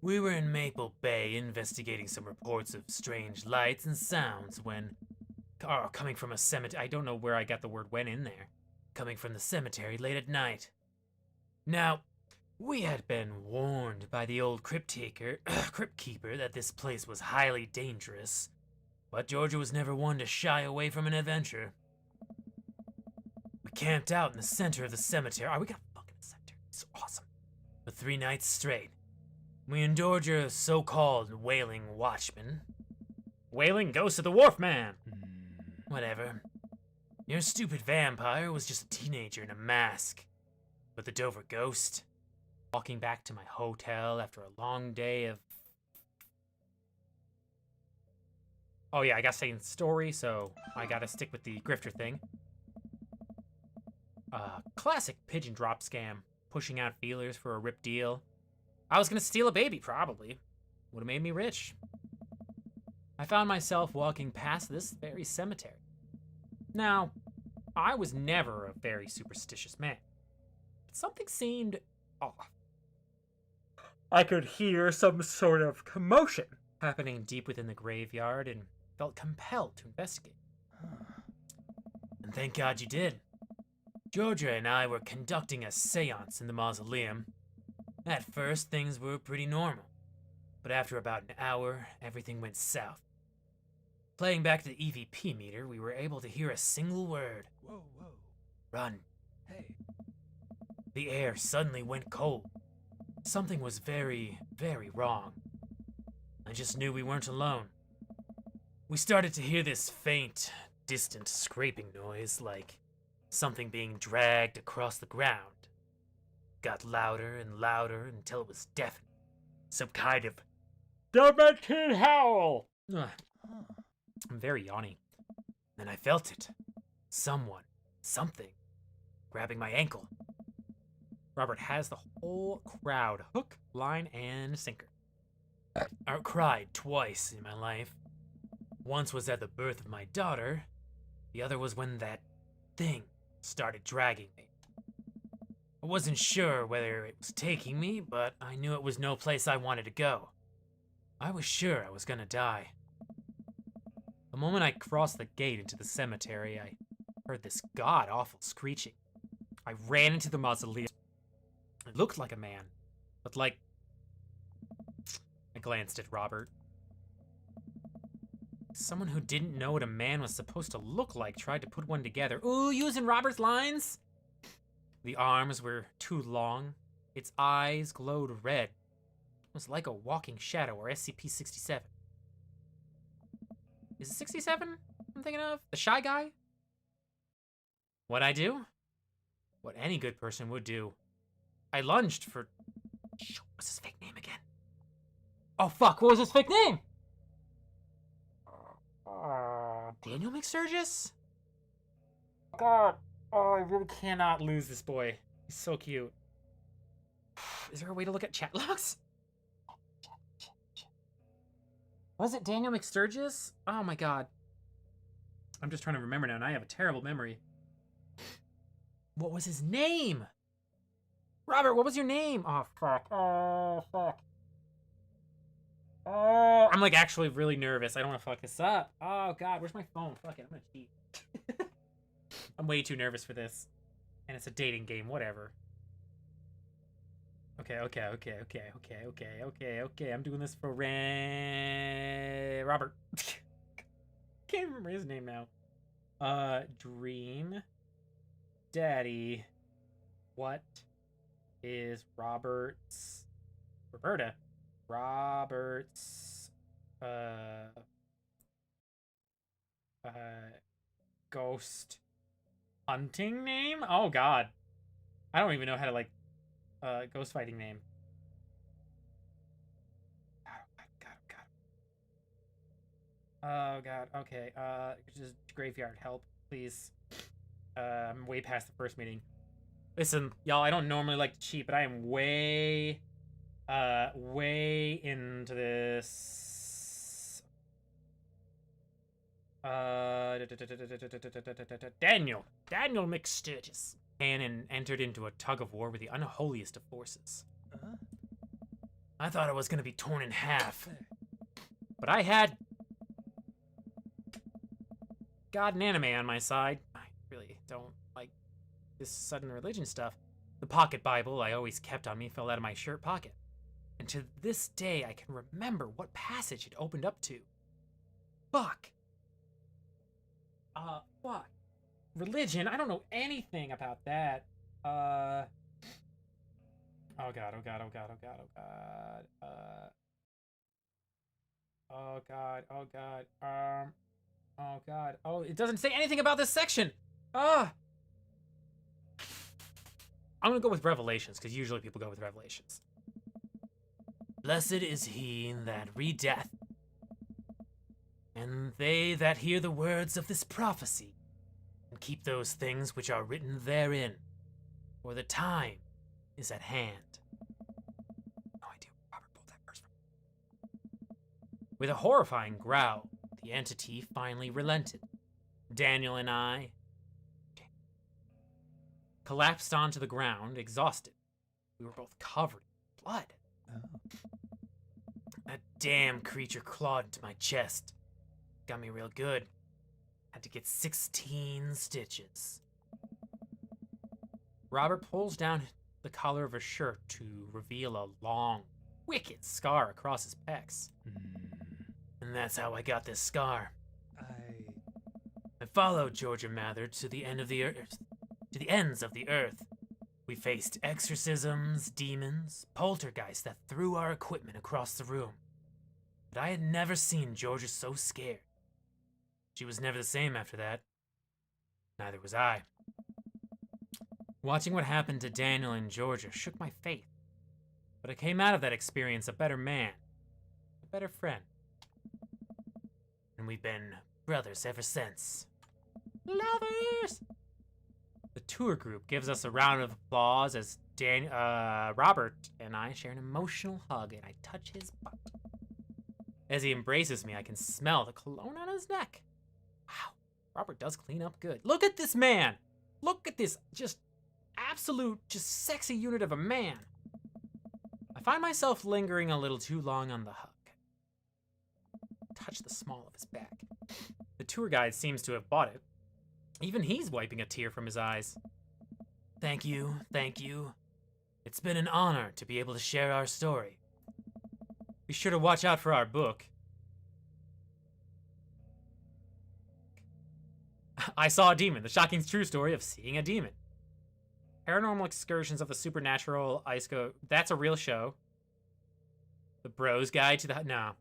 we were in Maple Bay investigating some reports of strange lights and sounds when... coming from a cemetery. I don't know where I got the word when in there. Coming from the cemetery late at night. Now, we had been warned by the old crypt keeper that this place was highly dangerous, but Georgia was never one to shy away from an adventure. We camped out in the center of the cemetery. We got a fucking cemetery. It's awesome. For 3 nights straight. We endured your so-called wailing watchman. Wailing ghost of the Wharf Man. Whatever. Your stupid vampire was just a teenager in a mask. But the Dover ghost... Walking back to my hotel after a long day of... Oh yeah, I gotta say in story, so I gotta stick with the grifter thing. Classic pigeon drop scam. Pushing out feelers for a rip deal. I was gonna steal a baby, probably. Would've made me rich. I found myself walking past this very cemetery. Now, I was never a very superstitious man. But something seemed off. I could hear some sort of commotion happening deep within the graveyard and felt compelled to investigate. And thank God you did. Georgia and I were conducting a seance in the mausoleum. At first, things were pretty normal, but after about an hour, everything went south. Playing back to the EVP meter, we were able to hear a single word. Whoa, whoa. Run. Hey. The air suddenly went cold. Something was very, very wrong. I just knew we weren't alone. We started to hear this faint, distant scraping noise, like something being dragged across the ground. Got louder and louder until it was deafening. Some kind of demented howl. Ugh. I'm very yawny. Then I felt it. Someone, something, grabbing my ankle. Robert has the whole crowd, hook, line, and sinker. I cried twice in my life. Once was at the birth of my daughter. The other was when that thing started dragging me. I wasn't sure whether it was taking me, but I knew it was no place I wanted to go. I was sure I was gonna die. The moment I crossed the gate into the cemetery, I heard this god-awful screeching. I ran into the mausoleum. It looked like a man, but like... I glanced at Robert. Someone who didn't know what a man was supposed to look like tried to put one together. Ooh, using Robert's lines? The arms were too long. Its eyes glowed red. It was like a walking shadow, or SCP-67. Is it 67 I'm thinking of? The shy guy? What'd I do? What any good person would do. I lunged for... What's his fake name again? Oh fuck, what was his fake name? Daniel McSturgis? God, oh, I really cannot lose this boy. He's so cute. Is there a way to look at chat logs? Was it Daniel McSturgis? Oh my god. I'm just trying to remember now, and I have a terrible memory. What was his name? Robert, what was your name? Oh, fuck. Oh, fuck. Oh, I'm like actually really nervous. I don't want to fuck this up. Oh god, where's my phone? Fuck it, I'm gonna cheat. I'm way too nervous for this. And it's a dating game, whatever. Okay. I'm doing this for Robert. Can't remember his name now. Dream Daddy. What is Robert's... Robert's ghost hunting name? Oh god. I don't even know how to like ghost fighting name. Oh god. Okay. Just graveyard help, please. I'm way past the first meeting. Listen, y'all, I don't normally like to cheat, but I am way into this. Daniel McSturgis. Cannon entered into a tug of war with the unholiest of forces. I thought I was gonna be torn in half, but I had God and anime on my side. I really don't like this sudden religion stuff. The pocket Bible I always kept on me fell out of my shirt pocket. And to this day, I can remember what passage it opened up to. Fuck. Fuck. Religion? I don't know anything about that. Oh god. Oh god. Oh, it doesn't say anything about this section. I'm gonna go with Revelations, because usually people go with Revelations. Blessed is he that readeth, and they that hear the words of this prophecy, and keep those things which are written therein, for the time is at hand. No idea where Robert pulled that verse from. With a horrifying growl, the entity finally relented. Daniel and I collapsed onto the ground, exhausted. We were both covered in blood. Oh. That damn creature clawed into my chest. Got me real good. Had to get 16 stitches. Robert pulls down the collar of her shirt to reveal a long, wicked scar across his pecs. And that's how I got this scar. I followed Georgia Mather to the end of the earth, to the ends of the earth. We faced exorcisms, demons, poltergeists that threw our equipment across the room. But I had never seen Georgia so scared. She was never the same after that. Neither was I. Watching what happened to Daniel and Georgia shook my faith. But I came out of that experience a better man, a better friend. And we've been brothers ever since. Lovers! The tour group gives us a round of applause as Robert and I share an emotional hug and I touch his butt. As he embraces me, I can smell the cologne on his neck. Wow, Robert does clean up good. Look at this man! Look at this just absolute, just sexy unit of a man. I find myself lingering a little too long on the hug. Touch the small of his back. The tour guide seems to have bought it. Even he's wiping a tear from his eyes. Thank you, thank you. It's been an honor to be able to share our story. Be sure to watch out for our book. I Saw a Demon, the shocking true story of seeing a demon. Paranormal Excursions of the Supernatural Iceco. That's a real show. The Bros Guide to the... No.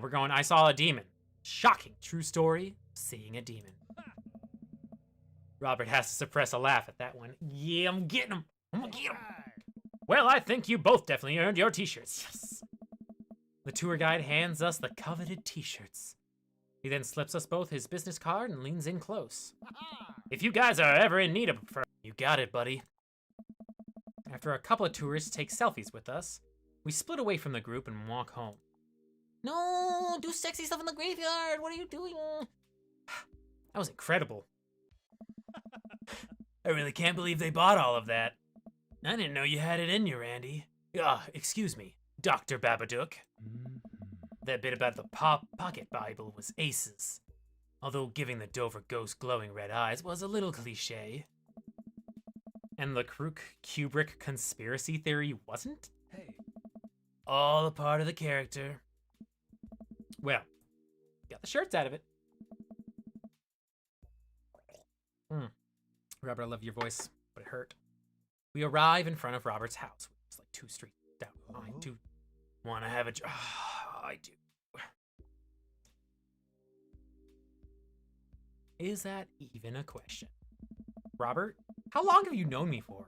We're going I Saw a Demon. Shocking true story of seeing a demon. Robert has to suppress a laugh at that one. Yeah, I'm getting him. I'm gonna get him. Well, I think you both definitely earned your t-shirts. Yes. The tour guide hands us the coveted t-shirts. He then slips us both his business card and leans in close. If you guys are ever in need of a... You got it, buddy. After a couple of tourists take selfies with us, we split away from the group and walk home. No, do sexy stuff in the graveyard. What are you doing? That was incredible. I really can't believe they bought all of that. I didn't know you had it in you, Randy. Excuse me, Dr. Babadook. That bit about the pocket Bible was aces. Although giving the Dover ghost glowing red eyes was a little cliche. And the Kubrick conspiracy theory wasn't? Hey. All a part of the character. Well, got the shirts out of it. Robert, I love your voice, but it hurt. We arrive in front of Robert's house. It's like 2 streets down. I do want to have a... I do. Is that even a question? Robert, how long have you known me for?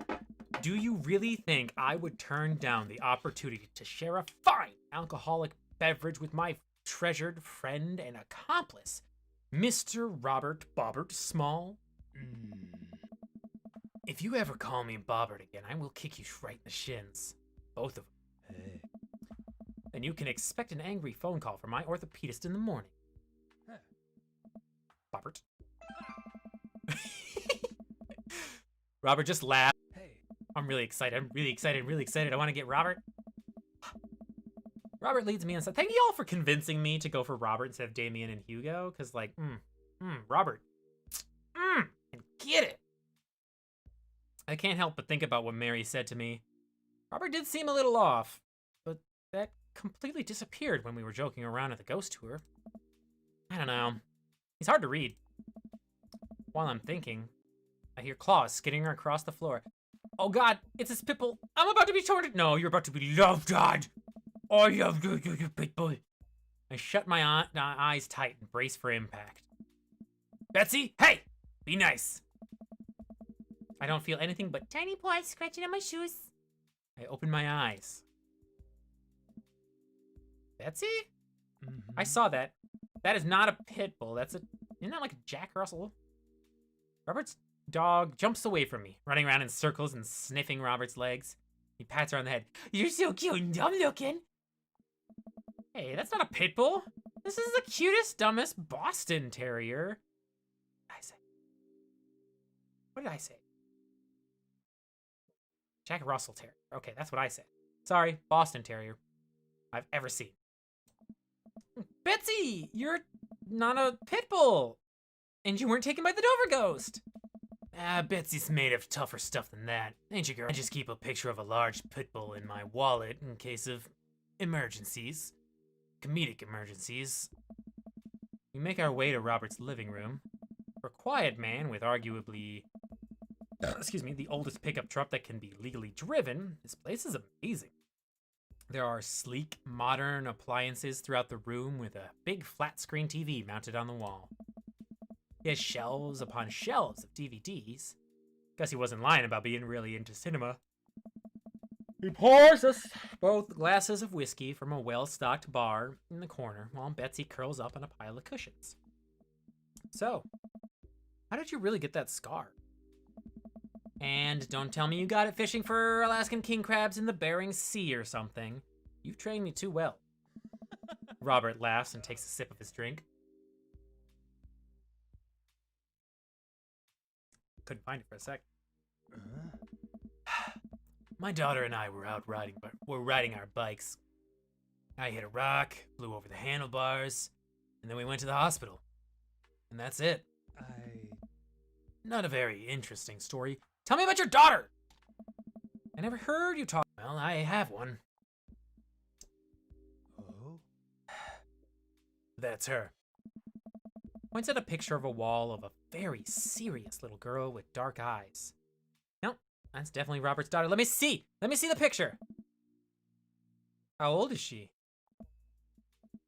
Do you really think I would turn down the opportunity to share a fine alcoholic beverage with my treasured friend and accomplice, Mr. Robert Bobbert Small? If you ever call me Bobbert again, I will kick you right in the shins. Both of them. Hey. And you can expect an angry phone call from my orthopedist in the morning. Huh. Bobbert. Robert just laughed. Hey. I'm really excited. I want to get Robert. Robert leads me and said, thank you all for convincing me to go for Robert instead of Damien and Hugo. Because, like, Robert. And get it. I can't help but think about what Mary said to me. Robert did seem a little off, but that completely disappeared when we were joking around at the ghost tour. I don't know. He's hard to read. While I'm thinking, I hear claws skidding across the floor. Oh God, it's a Spitbull. I'm about to be torn. No, you're about to be loved, Dad. Oh, you Pitbull. I shut my eyes tight and brace for impact. Betsy, hey, be nice. I don't feel anything but tiny paws scratching on my shoes. I open my eyes. Betsy? I saw that. That is not a pit bull. Isn't that like a Jack Russell? Robert's dog jumps away from me, running around in circles and sniffing Robert's legs. He pats her on the head. You're so cute and dumb looking. Hey, that's not a pit bull. This is the cutest, dumbest Boston Terrier. What did I say? Jack Russell Terrier. Okay, that's what I said. Sorry, Boston Terrier. I've ever seen. Betsy, you're not a pit bull. And you weren't taken by the Dover ghost. Betsy's made of tougher stuff than that, ain't you, girl? I just keep a picture of a large pit bull in my wallet in case of emergencies. Comedic emergencies. We make our way to Robert's living room. For a quiet man with arguably, the oldest pickup truck that can be legally driven, this place is amazing. There are sleek, modern appliances throughout the room with a big flat-screen TV mounted on the wall. He has shelves upon shelves of DVDs. Guess he wasn't lying about being really into cinema. He pours us both glasses of whiskey from a well-stocked bar in the corner while Betsy curls up on a pile of cushions. So, how did you really get that scar? And don't tell me you got it fishing for Alaskan king crabs in the Bering Sea or something. You've trained me too well. Robert laughs and takes a sip of his drink. Couldn't find it for a sec. My daughter and I were out riding our bikes. I hit a rock, flew over the handlebars, and then we went to the hospital. And that's it. Not a very interesting story. Tell me about your daughter! I never heard you talk. Well, I have one. Oh? That's her. Points at a picture of a wall of a very serious little girl with dark eyes. Nope, that's definitely Robert's daughter. Let me see! Let me see the picture! How old is she?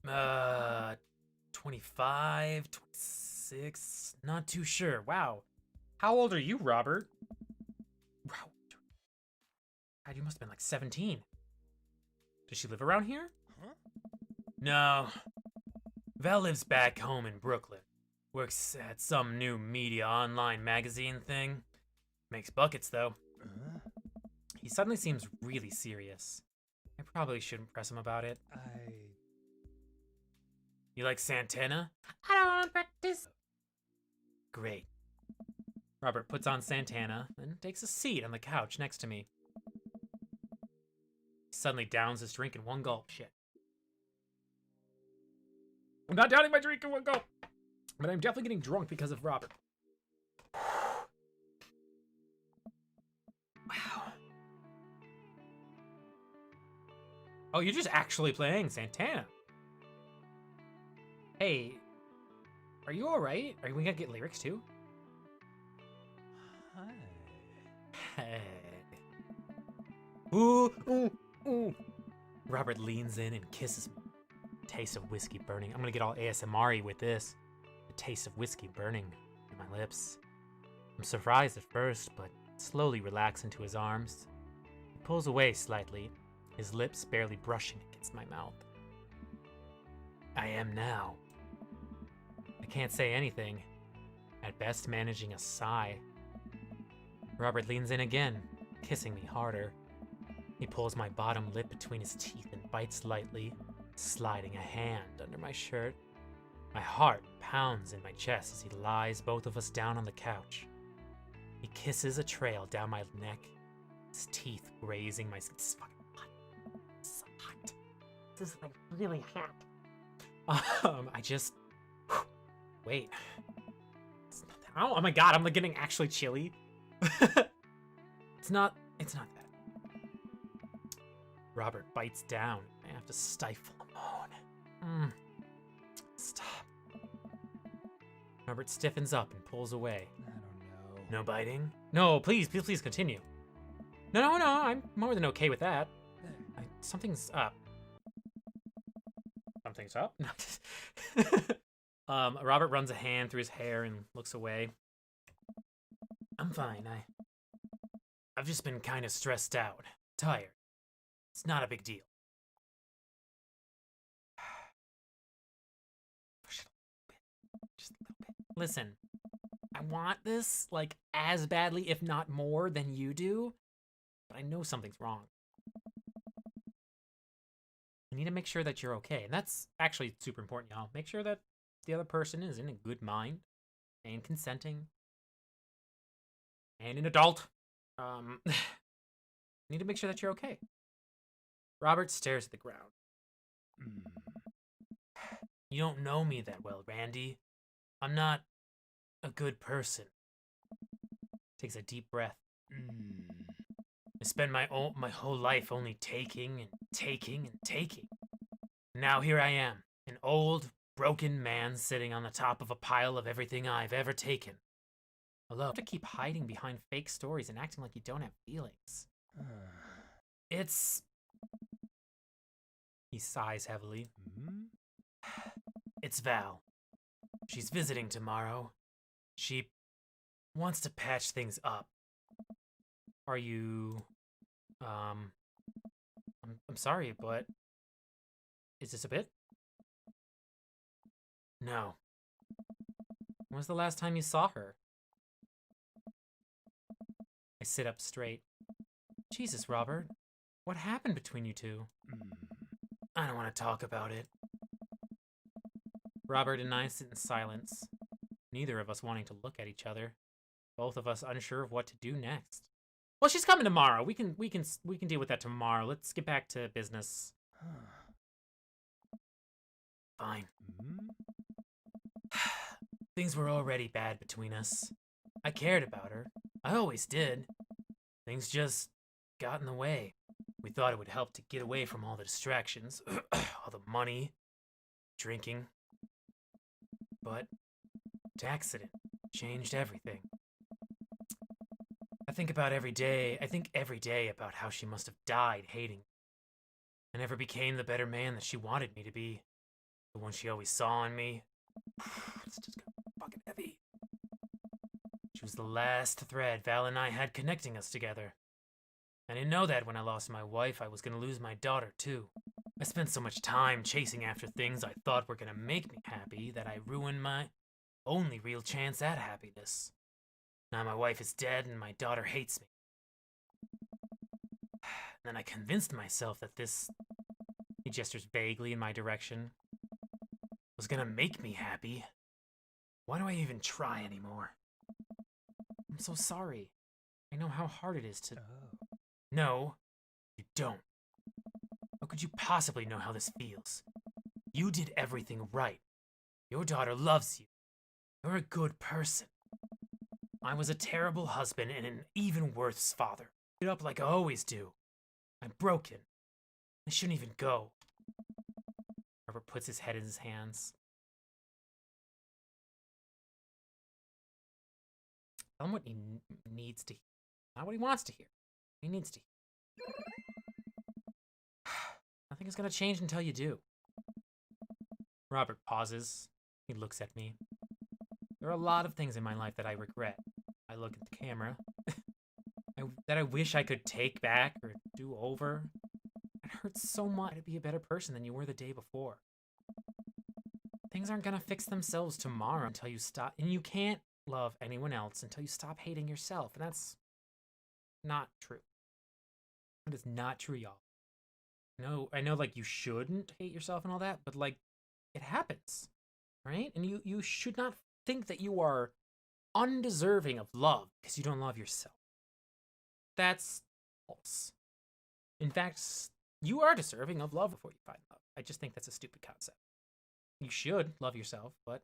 25, 26, not too sure. Wow. How old are you, Robert? Wow. God, you must have been like 17. Does she live around here? Huh? No. Val lives back home in Brooklyn. Works at some new media online magazine thing. Makes buckets, though. He suddenly seems really serious. I probably shouldn't press him about it. You like Santana? I don't practice. Great. Robert puts on Santana and takes a seat on the couch next to me. He suddenly downs his drink in one gulp. Shit. I'm not downing my drink in one gulp, but I'm definitely getting drunk because of Robert. Wow. Oh, you're just actually playing Santana. Hey, are you alright? Are we gonna get lyrics too? Hey. Ooh, ooh, ooh. Robert leans in and kisses me. Taste of whiskey burning. I'm gonna get all ASMR-y with this. The taste of whiskey burning in my lips. I'm surprised at first, but slowly relax into his arms. He pulls away slightly, his lips barely brushing against my mouth. I am now. I can't say anything. At best, managing a sigh. Robert leans in again, kissing me harder. He pulls my bottom lip between his teeth and bites lightly, sliding a hand under my shirt. My heart pounds in my chest as he lies both of us down on the couch. He kisses a trail down my neck, his teeth grazing my skin. This is fucking hot. This is so hot. This is like really hot. I just... Wait. It's not that... Oh my god, I'm like getting actually chilly. It's not that. Robert bites down. I have to stifle a moan. Stop. Robert stiffens up and pulls away. I don't know. No biting? No, please continue. No, I'm more than okay with that. Something's up. Something's up? Robert runs a hand through his hair and looks away. I'm fine. I've just been kind of stressed out, tired. It's not a big deal. Just a little bit. Listen, I want this, like, as badly, if not more, than you do, but I know something's wrong. I need to make sure that you're okay, and that's actually super important, y'all. Make sure that the other person is in a good mind, and consenting, and an adult. Need to make sure that you're okay. Robert stares at the ground. You don't know me that well, Randy. I'm not a good person. Takes a deep breath. I spent my whole life only taking and taking and taking. Now here I am, an old, broken man sitting on the top of a pile of everything I've ever taken. Alone. You have to keep hiding behind fake stories and acting like you don't have feelings. It's... He sighs heavily. It's Val. She's visiting tomorrow. She wants to patch things up. Are you... I'm sorry, but... Is this a bit? No. When was the last time you saw her? I sit up straight. Jesus, Robert. What happened between you two? I don't want to talk about it. Robert and I sit in silence, neither of us wanting to look at each other, both of us unsure of what to do next. Well, she's coming tomorrow. We can deal with that tomorrow. Let's get back to business. Fine. Things were already bad between us. I cared about her. I always did. Things just got in the way. We thought it would help to get away from all the distractions, all the money, drinking. But the accident changed everything. I think every day about how she must have died hating me. I never became the better man that she wanted me to be. The one she always saw in me. It's just fucking heavy. She was the last thread Val and I had connecting us together. I didn't know that when I lost my wife, I was gonna lose my daughter too. I spent so much time chasing after things I thought were gonna make me happy that I ruined my only real chance at happiness. Now my wife is dead and my daughter hates me. Then I convinced myself that this, he gestures vaguely in my direction, was gonna make me happy. Why do I even try anymore? I'm so sorry. I know how hard it is to... No, you don't. How could you possibly know how this feels? You did everything right. Your daughter loves you. You're a good person. I was a terrible husband and an even worse father. Get up like I always do. I'm broken. I shouldn't even go. Robert puts his head in his hands. Tell him what he needs to hear. Not what he wants to hear. He needs to hear. Nothing is going to change until you do. Robert pauses. He looks at me. There are a lot of things in my life that I regret. I look at the camera. that I wish I could take back or do over. It hurts so much to be a better person than you were the day before. Things aren't going to fix themselves tomorrow until you stop. And you can't love anyone else until you stop hating yourself. And that's not true. That is not true, y'all. No, I know, like, you shouldn't hate yourself and all that, but, like, it happens, right? And you should not think that you are undeserving of love because you don't love yourself. That's false. In fact, you are deserving of love before you find love. I just think that's a stupid concept. You should love yourself, but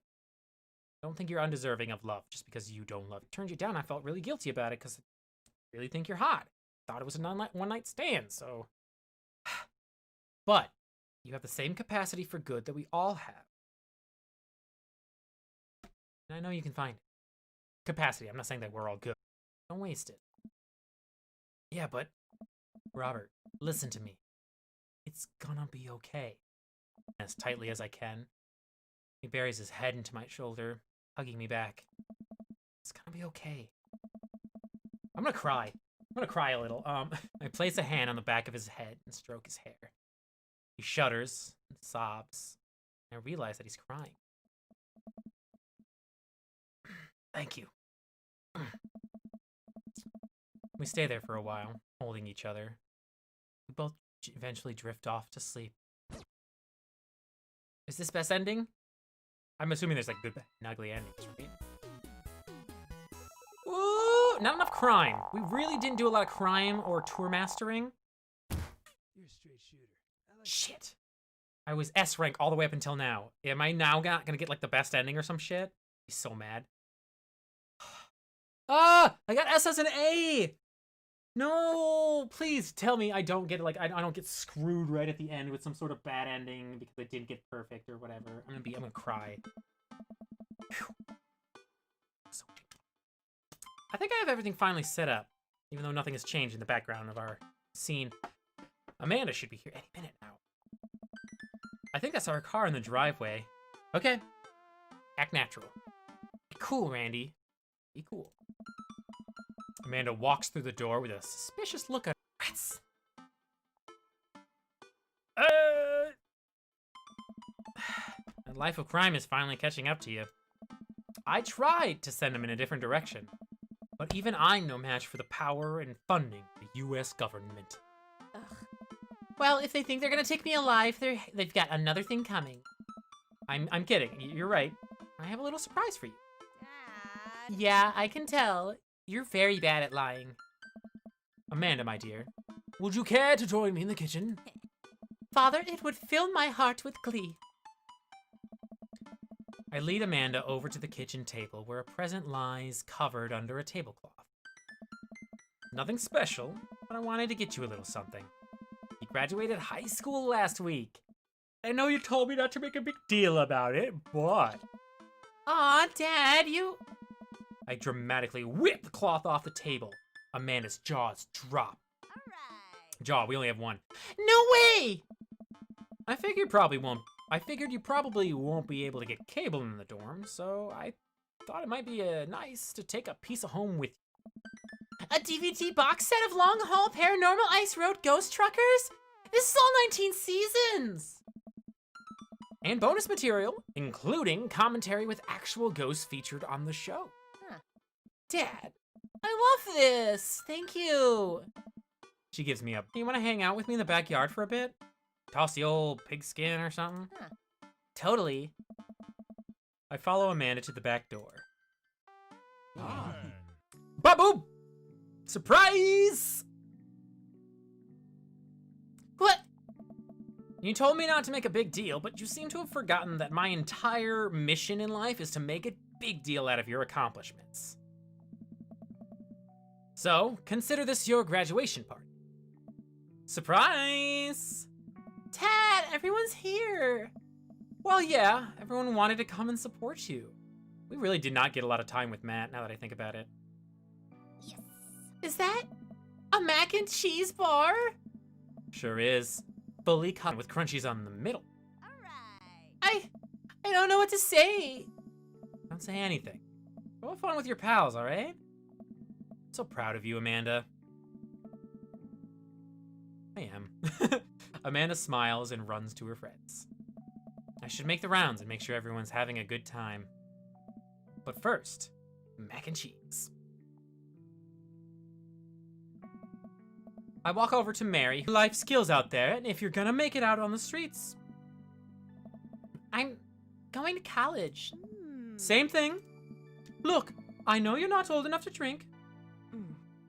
I don't think you're undeserving of love just because you don't love it. Turned you down, I felt really guilty about it because I really think you're hot. Thought it was a one-night stand, so... But you have the same capacity for good that we all have. And I know you can find it. Capacity. I'm not saying that we're all good. Don't waste it. Yeah, but... Robert, listen to me. It's gonna be okay. As tightly as I can. He buries his head into my shoulder, hugging me back. It's gonna be okay. I'm gonna cry. I'm gonna cry a little. I place a hand on the back of his head and stroke his hair. He shudders and sobs. And I realize that he's crying. Thank you. We stay there for a while, holding each other. We both eventually drift off to sleep. Is this best ending? I'm assuming there's like good and ugly endings, right? Ooh, not enough crime. We really didn't do a lot of crime or tour mastering. You're a straight shooter. Shit. I was S rank all the way up until now. Am I now not gonna get like the best ending or some shit? He's so mad. Ah, I got S as an A. No, please tell me I don't get like I don't get screwed right at the end with some sort of bad ending because I didn't get perfect or whatever. I'm gonna cry. Phew. So, I think I have everything finally set up, even though nothing has changed in the background of our scene. Amanda should be here any minute now. I think that's our car in the driveway. Okay. Act natural. Be cool, Randy. Be cool. Amanda walks through the door with a suspicious look at rats. The life of crime is finally catching up to you. I tried to send him in a different direction, but even I'm no match for the power and funding of the U.S. government. Ugh. Well, if they think they're gonna take me alive, they've got another thing coming. I'm kidding. You're right. I have a little surprise for you. Dad. Yeah, I can tell. You're very bad at lying. Amanda, my dear, would you care to join me in the kitchen? Father, it would fill my heart with glee. I lead Amanda over to the kitchen table where a present lies covered under a tablecloth. Nothing special, but I wanted to get you a little something. You graduated high school last week. I know you told me not to make a big deal about it, but... Aw, Dad, you... I dramatically whip the cloth off the table. Amanda's jaws drop. Alright. Jaw, we only have one. No way! I figured you probably won't be able to get cable in the dorm, so I thought it might be nice to take a piece of home with you. A DVD box set of Long Haul Paranormal Ice Road Ghost Truckers? This is all 19 seasons! And bonus material, including commentary with actual ghosts featured on the show. Huh. Dad, I love this. Thank you. She gives me up. You want to hang out with me in the backyard for a bit? Toss the old pigskin or something? Huh. Totally. I follow Amanda to the back door. Ah. Ba-boom! Surprise! What? You told me not to make a big deal, but you seem to have forgotten that my entire mission in life is to make a big deal out of your accomplishments. So, consider this your graduation party. Surprise! Dad, everyone's here. Well, yeah, everyone wanted to come and support you. We really did not get a lot of time with Matt, now that I think about it. Yes. Is that a mac and cheese bar? Sure is. Fully cut with crunchies on the middle. Alright. I don't know what to say. Don't say anything. Go have fun with your pals, alright? So proud of you, Amanda. I am. Amanda smiles and runs to her friends. I should make the rounds and make sure everyone's having a good time. But first, mac and cheese. I walk over to Mary. Life skills out there, and if you're gonna make it out on the streets. I'm going to college. Same thing. Look, I know you're not old enough to drink.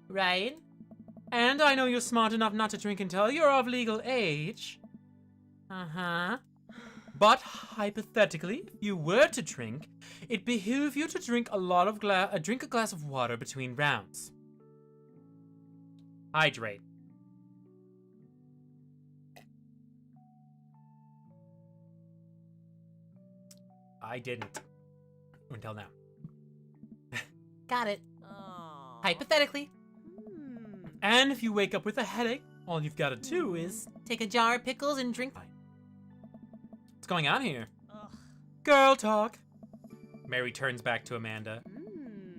Right? And I know you're smart enough not to drink until you're of legal age. Uh-huh. But hypothetically, if you were to drink, it behoove you to drink drink a glass of water between rounds. Hydrate. I didn't. Until now. Got it. Hypothetically. And if you wake up with a headache, all you've got to do is... Take a jar of pickles and drink. What's going on here? Girl talk. Mary turns back to Amanda.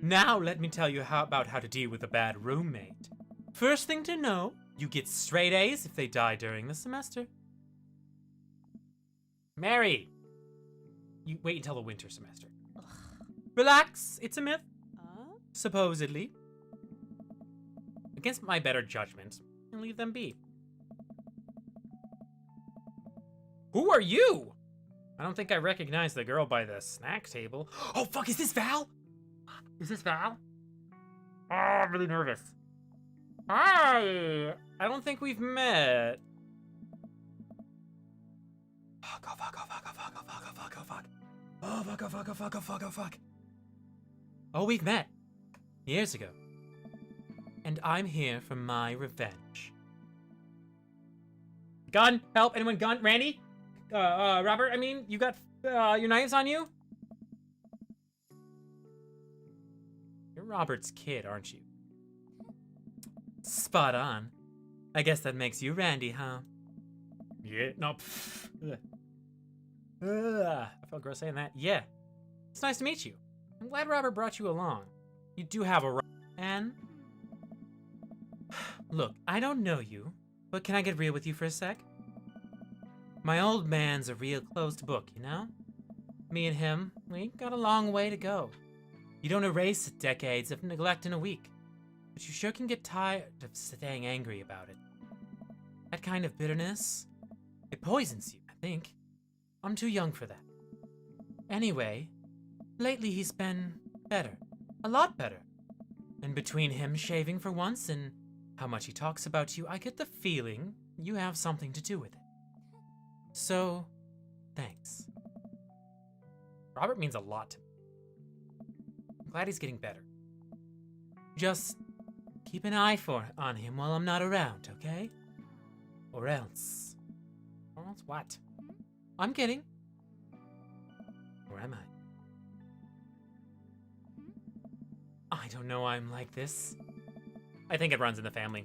Now let me tell you about how to deal with a bad roommate. First thing to know, you get straight A's if they die during the semester. Mary! You wait until the winter semester. Relax, it's a myth. Supposedly. Against my better judgment, and leave them be. Who are you? I don't think I recognize the girl by the snack table. Oh fuck, is this Val? Is this Val? Oh, I'm really nervous. Hi! I don't think we've met. Fuck, oh fuck, oh fuck, oh fuck, oh fuck, oh fuck, oh fuck. Oh fuck, oh fuck, oh fuck, oh fuck, oh fuck. Oh, we've met. years ago. And I'm here for my revenge. Gun! Help! Anyone gun? Randy? Robert, I mean, you got your knives on you? You're Robert's kid, aren't you? Spot on. I guess that makes you Randy, huh? Yeah, no. I felt gross saying that. Yeah. It's nice to meet you. I'm glad Robert brought you along. You do have a and look, I don't know you, but can I get real with you for a sec? My old man's a real closed book, you know? Me and him, we got a long way to go. You don't erase decades of neglect in a week, but you sure can get tired of staying angry about it. That kind of bitterness, it poisons you, I think. I'm too young for that. Anyway, lately he's been better. A lot better. And between him shaving for once and how much he talks about you, I get the feeling you have something to do with it. So, thanks. Robert means a lot to me. I'm glad he's getting better. Just keep an eye on him while I'm not around, okay? Or else. Or else what? I'm kidding. Or am I? I don't know why I'm like this. I think it runs in the family.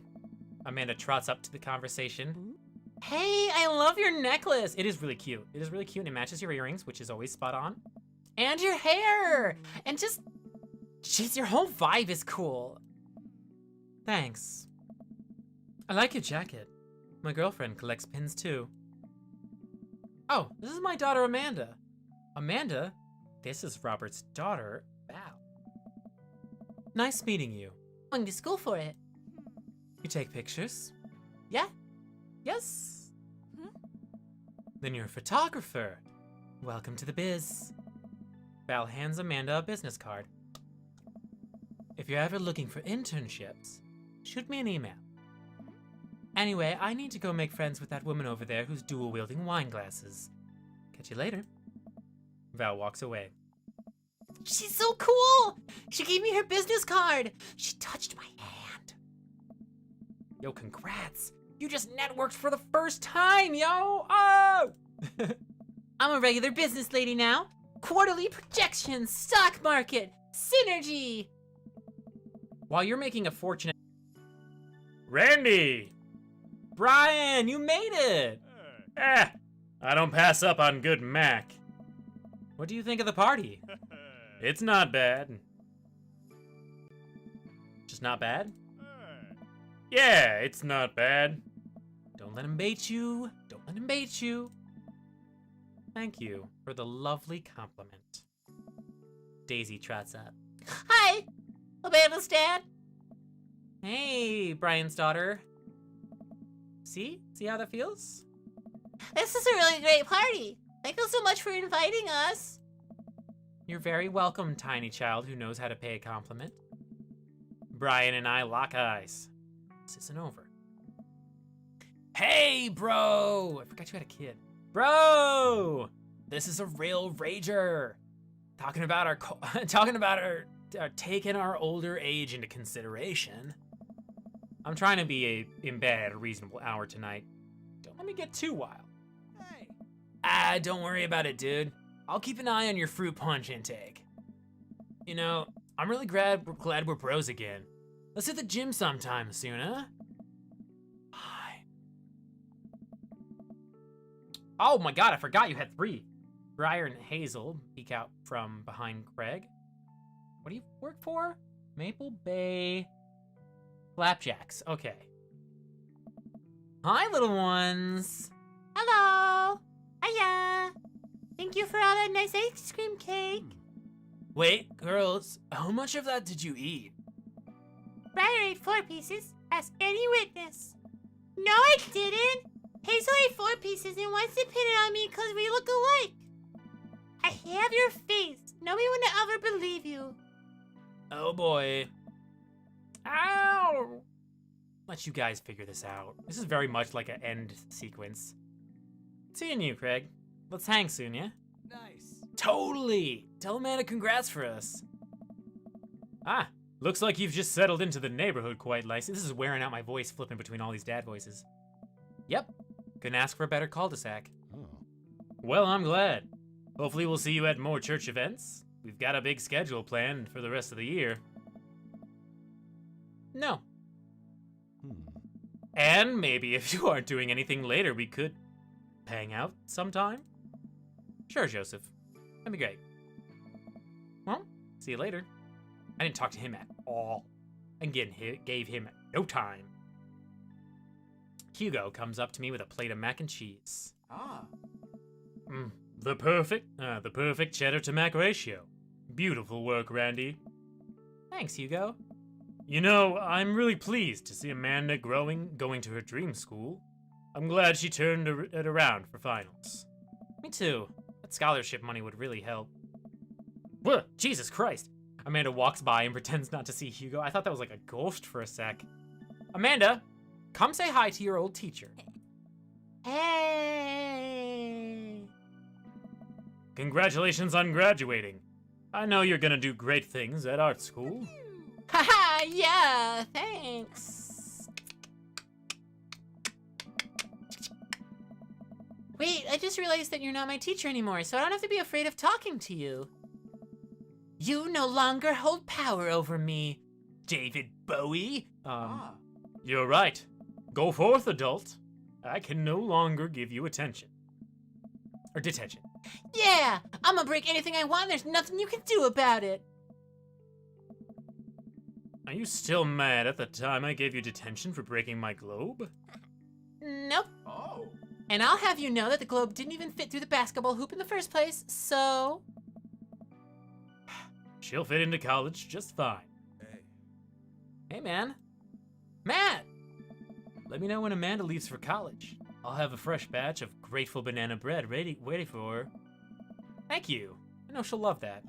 Amanda trots up to the conversation. Hey, I love your necklace. It is really cute. It is really cute and it matches your earrings, which is always spot on. And your hair. And just, jeez, your whole vibe is cool. Thanks. I like your jacket. My girlfriend collects pins too. Oh, this is my daughter Amanda. Amanda? This is Robert's daughter, Val. Nice meeting you. Going to school for it. You take pictures? Yeah. Yes. Then you're a photographer. Welcome to the biz. Val hands Amanda a business card. If you're ever looking for internships, shoot me an email. Anyway, I need to go make friends with that woman over there who's dual-wielding wine glasses. Catch you later. Val walks away. She's so cool. She gave me her business card. She touched my hand. Yo, congrats. You just networked for the first time, yo! Oh! I'm a regular business lady now. Quarterly projections, stock market, synergy. While you're making a fortune... Randy! Brian, you made it! I don't pass up on good Mac. What do you think of the party? It's not bad. Just not bad? Yeah, it's not bad. Don't let him bait you. Don't let him bait you. Thank you for the lovely compliment. Daisy trots up. Hi, Amanda's dad. Hey, Brian's daughter. See? See how that feels? This is a really great party. Thank you so much for inviting us. You're very welcome, tiny child who knows how to pay a compliment. Brian and I lock eyes. This isn't over. Hey, bro! I forgot you had a kid. Bro! This is a real rager. Talking about our taking our older age into consideration. I'm trying to be in bed at a reasonable hour tonight. Don't let me get too wild. Hey. Don't worry about it, dude. I'll keep an eye on your fruit punch intake. You know, I'm really glad we're bros again. Let's hit the gym sometime soon, huh? Hi. Oh my god, I forgot you had 3. Briar and Hazel peek out from behind Craig. What do you work for? Maple Bay Flapjacks. Okay. Hi, little ones. Hello. Hiya. Thank you for all that nice ice cream cake. Wait, girls, how much of that did you eat? Briar ate 4 pieces. Ask any witness. No, I didn't. Hazel ate 4 pieces and wants to pin it on me because we look alike. I have your face. Nobody would ever believe you. Oh boy. Ow! Let you guys figure this out. This is very much like an end sequence. Seeing you, Craig. Let's hang soon, yeah? Nice. Totally! Tell Amanda congrats for us. Ah, Looks like you've just settled into the neighborhood quite nicely. This is wearing out my voice, flipping between all these dad voices. Yep. Couldn't ask for a better cul-de-sac. Oh. Well, I'm glad. Hopefully we'll see you at more church events. We've got a big schedule planned for the rest of the year. No. And maybe if you aren't doing anything later, we could hang out sometime? Sure, Joseph. That'd be great. Well, see you later. I didn't talk to him at all. And gave him no time. Hugo comes up to me with a plate of mac and cheese. Ah. The perfect cheddar to mac ratio. Beautiful work, Randy. Thanks, Hugo. You know, I'm really pleased to see Amanda going to her dream school. I'm glad she turned it around for finals. Me too. That scholarship money would really help. Whoa, Jesus Christ. Amanda walks by and pretends not to see Hugo. I thought that was like a ghost for a sec. Amanda, come say hi to your old teacher. Hey. Congratulations on graduating. I know you're gonna do great things at art school. Haha, yeah, thanks. Wait, I just realized that you're not my teacher anymore, so I don't have to be afraid of talking to you. You no longer hold power over me, David Bowie. Ah. You're right. Go forth, adult. I can no longer give you attention. Or detention. Yeah, I'm gonna break anything I want, there's nothing you can do about it. Are you still mad at the time I gave you detention for breaking my globe? Nope. Oh. And I'll have you know that the globe didn't even fit through the basketball hoop in the first place, so... She'll fit into college just fine. Hey. Hey, man. Matt! Let me know when Amanda leaves for college. I'll have a fresh batch of grateful banana bread ready for her. Thank you. I know she'll love that.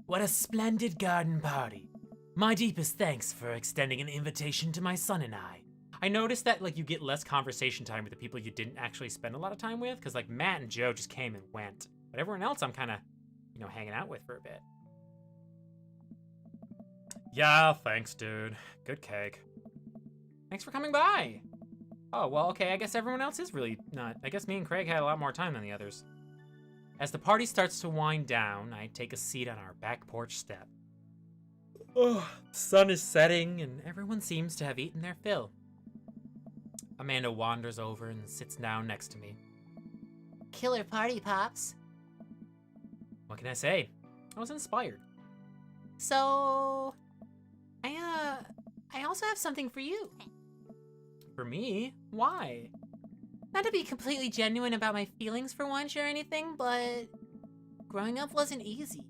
What a splendid garden party. My deepest thanks for extending an invitation to my son and I. I noticed that, like, you get less conversation time with the people you didn't actually spend a lot of time with, because, like, Matt and Joe just came and went. But everyone else I'm kind of, you know, hanging out with for a bit. Yeah, thanks, dude. Good cake. Thanks for coming by. Oh, well, okay, I guess everyone else is really not. I guess me and Craig had a lot more time than the others. As the party starts to wind down, I take a seat on our back porch step. Oh, the sun is setting, and everyone seems to have eaten their fill. Amanda wanders over and sits down next to me. Killer party, Pops. What can I say? I was inspired. So... I also have something for you. For me? Why? Not to be completely genuine about my feelings for once or anything, but... growing up wasn't easy.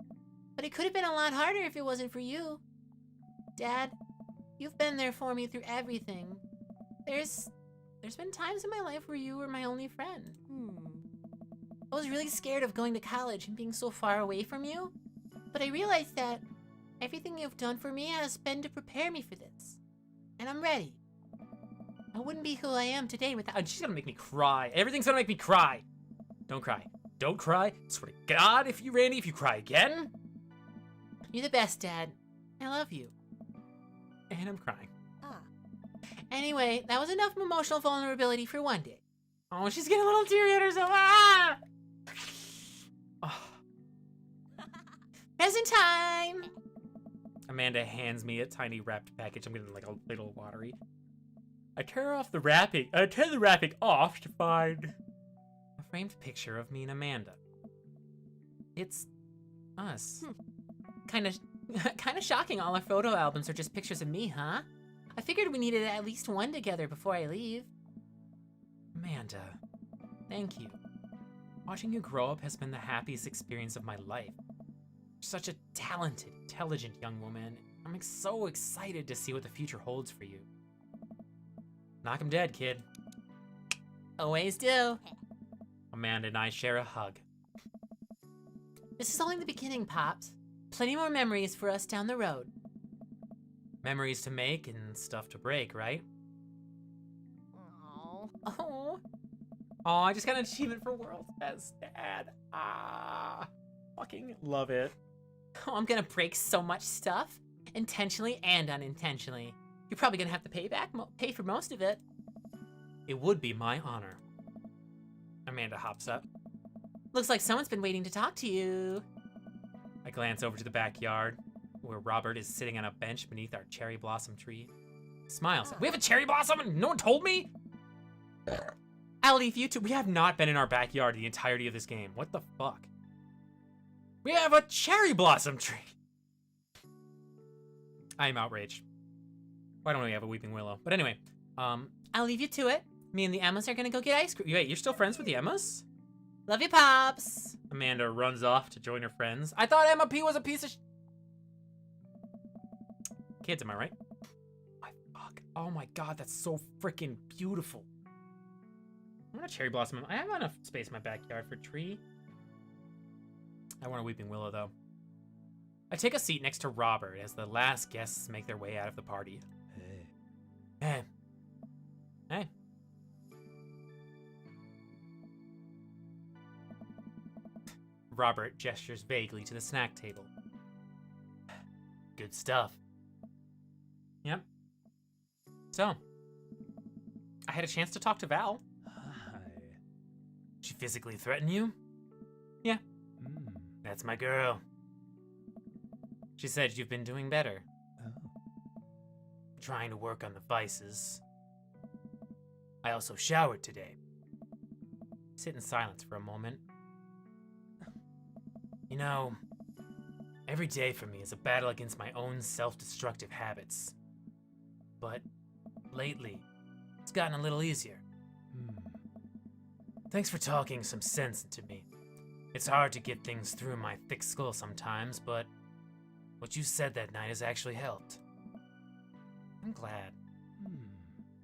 But it could have been a lot harder if it wasn't for you. Dad, you've been there for me through everything. There's been times in my life where you were my only friend. I was really scared of going to college and being so far away from you, but I realized that everything you've done for me has been to prepare me for this. And I'm ready. I wouldn't be who I am today without... Oh, she's gonna make me cry. Everything's gonna make me cry. Don't cry. Don't cry. Swear to God, Randy, if you cry again. You're the best, Dad. I love you. And I'm crying. Anyway, that was enough emotional vulnerability for one day. Oh, she's getting a little teary at herself. Ah! Oh. Present time! Amanda hands me a tiny wrapped package. I'm getting like a little watery. I turn the wrapping off to find a framed picture of me and Amanda. It's us. Kind of shocking all our photo albums are just pictures of me, huh? I figured we needed at least one together before I leave. Amanda, thank you. Watching you grow up has been the happiest experience of my life. You're such a talented, intelligent young woman. I'm so excited to see what the future holds for you. Knock 'em dead, kid. Always do. Amanda and I share a hug. This is only the beginning, Pops. Plenty more memories for us down the road. Memories to make and stuff to break, right? Oh. Oh, I just got an achievement for World's Best Dad. Fucking love it. Oh, I'm gonna break so much stuff. intentionally and unintentionally. You're probably gonna have to pay for most of it. It would be my honor. Amanda hops up. Looks like someone's been waiting to talk to you. I glance over to the backyard, where Robert is sitting on a bench beneath our cherry blossom tree. Smiles. We have a cherry blossom and no one told me? I'll leave you two. We have not been in our backyard the entirety of this game. What the fuck? We have a cherry blossom tree. I am outraged. Why don't we have a weeping willow? But anyway, I'll leave you to it. Me and the Emmas are gonna go get ice cream. Wait, you're still friends with the Emmas? Love you, Pops. Amanda runs off to join her friends. I thought Emma P was a piece of kids, am I right? My fuck. Oh my god, that's so freaking beautiful. I want a cherry blossom. I have enough space in my backyard for a tree. I want a weeping willow, though. I take a seat next to Robert as the last guests make their way out of the party. Hey. Hey. Hey. Robert gestures vaguely to the snack table. Good stuff. Yep. So, I had a chance to talk to Val. Hi. She physically threaten you? Yeah. That's my girl. She said you've been doing better. Oh. Trying to work on the vices. I also showered today. Sit in silence for a moment. You know, every day for me is a battle against my own self-destructive habits. But lately, it's gotten a little easier. Thanks for talking some sense into me. It's hard to get things through my thick skull sometimes, but what you said that night has actually helped. I'm glad.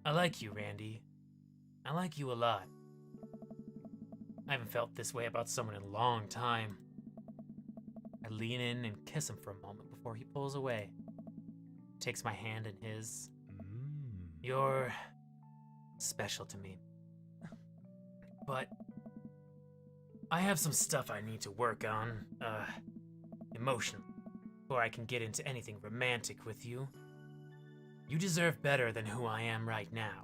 I like you, Randy. I like you a lot. I haven't felt this way about someone in a long time. I lean in and kiss him for a moment before he pulls away. Takes my hand in his. You're special to me. But I have some stuff I need to work on, emotionally, before I can get into anything romantic with you. You deserve better than who I am right now.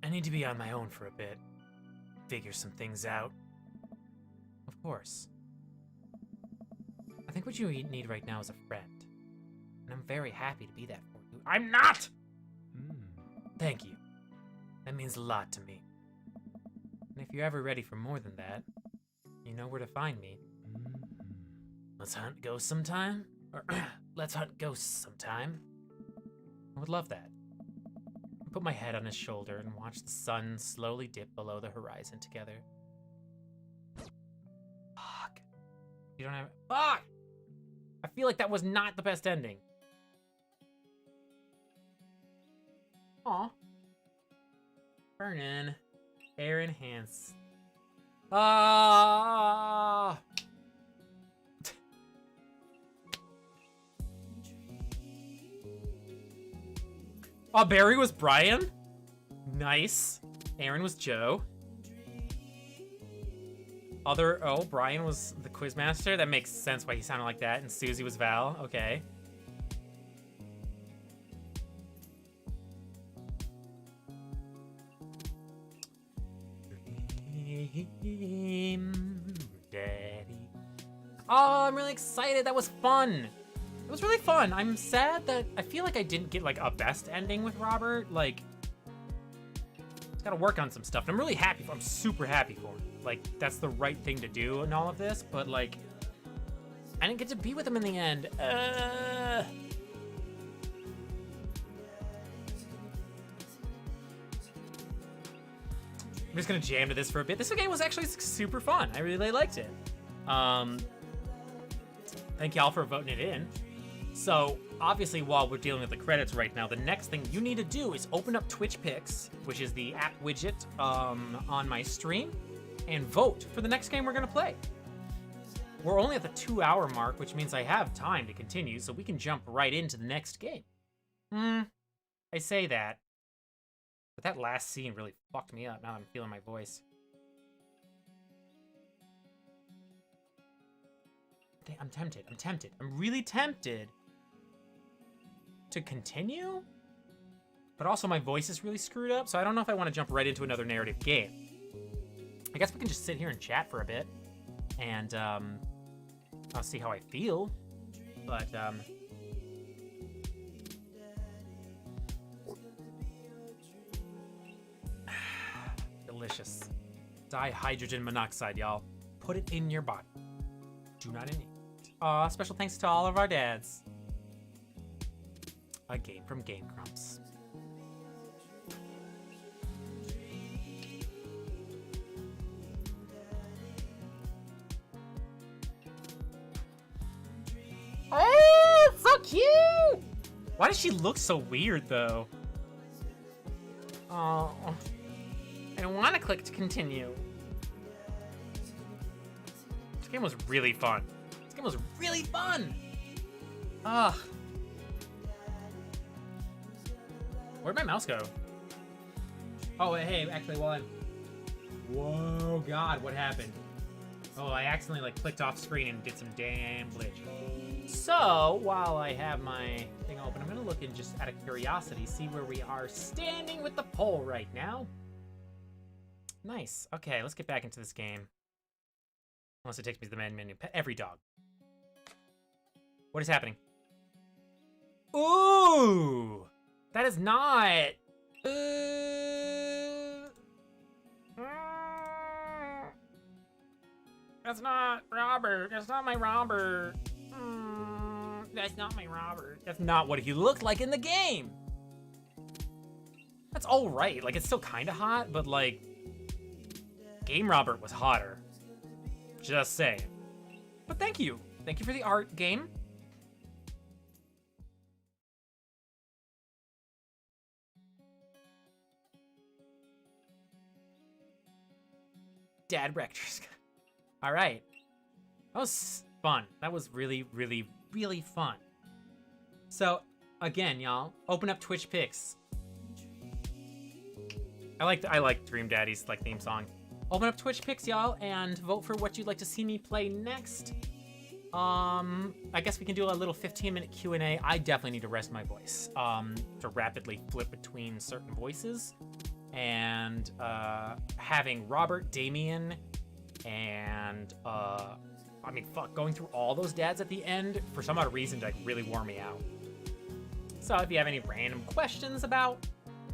I need to be on my own for a bit. Figure some things out. Of course. I think what you need right now is a friend. And I'm very happy to be that for you. I'm not! Thank you. That means a lot to me. And if you're ever ready for more than that, you know where to find me. Let's hunt ghosts sometime? Or let's hunt ghosts sometime. I would love that. I put my head on his shoulder and watch the sun slowly dip below the horizon together. Fuck. You don't have... Fuck! I feel like that was not the best ending. Aw. Vernon. Aaron Hans. Ah! Oh, Barry was Brian? Nice. Aaron was Joe. Brian was the quizmaster? That makes sense why he sounded like that. And Susie was Val. Okay. Daddy. Oh, I'm really excited. That was fun. It was really fun. I'm sad that I feel like I didn't get like a best ending with Robert. Like, he's got to work on some stuff. And I'm really happy. I'm super happy for him. Like, that's the right thing to do in all of this. But like, I didn't get to be with him in the end. I'm just gonna jam to this for a bit. This game was actually super fun. I really liked it. Thank y'all for voting it in. So obviously while we're dealing with the credits right now, the next thing you need to do is open up Twitch Picks, which is the app widget on my stream, and vote for the next game we're gonna play. We're only at the 2-hour mark, which means I have time to continue, so we can jump right into the next game. I say that, but that last scene really fucked me up now that I'm feeling my voice. I'm tempted. I'm really tempted to continue, but also my voice is really screwed up, so I don't know if I want to jump right into another narrative game. I guess we can just sit here and chat for a bit, and I'll see how I feel, but delicious. Dihydrogen monoxide, y'all. Put it in your body. Do not inhale it. Aw, special thanks to all of our dads. A game from Game Grumps. Oh, it's so cute! Why does she look so weird, though? Oh, I don't want to click to continue. This game was really fun. This game was really fun! Ugh. Where'd my mouse go? Oh, hey, actually, while I'm... Whoa, God, what happened? Oh, I accidentally, like, clicked off screen and did some damn glitch. So, while I have my thing open, I'm gonna look in just out of curiosity, see where we are standing with the poll right now. Nice. Okay, let's get back into this game. Unless it takes me to the main menu. Pet every dog. What is happening? Ooh! That is not... That's not Robert. That's not my Robert. That's not my Robert. That's not what he looked like in the game. That's all right. Like, it's still kind of hot, but, like, Game Robert was hotter. Just saying. But thank you. Thank you for the art, game. Dad Rector's. All right. That was fun. That was really, really, really fun. So, again, y'all, open up Twitch Picks. I like Dream Daddy's like theme song. Open up Twitch Picks, y'all, and vote for what you'd like to see me play next. I guess we can do a little 15-minute Q&A. I definitely need to rest my voice to rapidly flip between certain voices. And having Robert, Damien, and I mean, fuck, going through all those dads at the end for some odd reason like really wore me out. So if you have any random questions about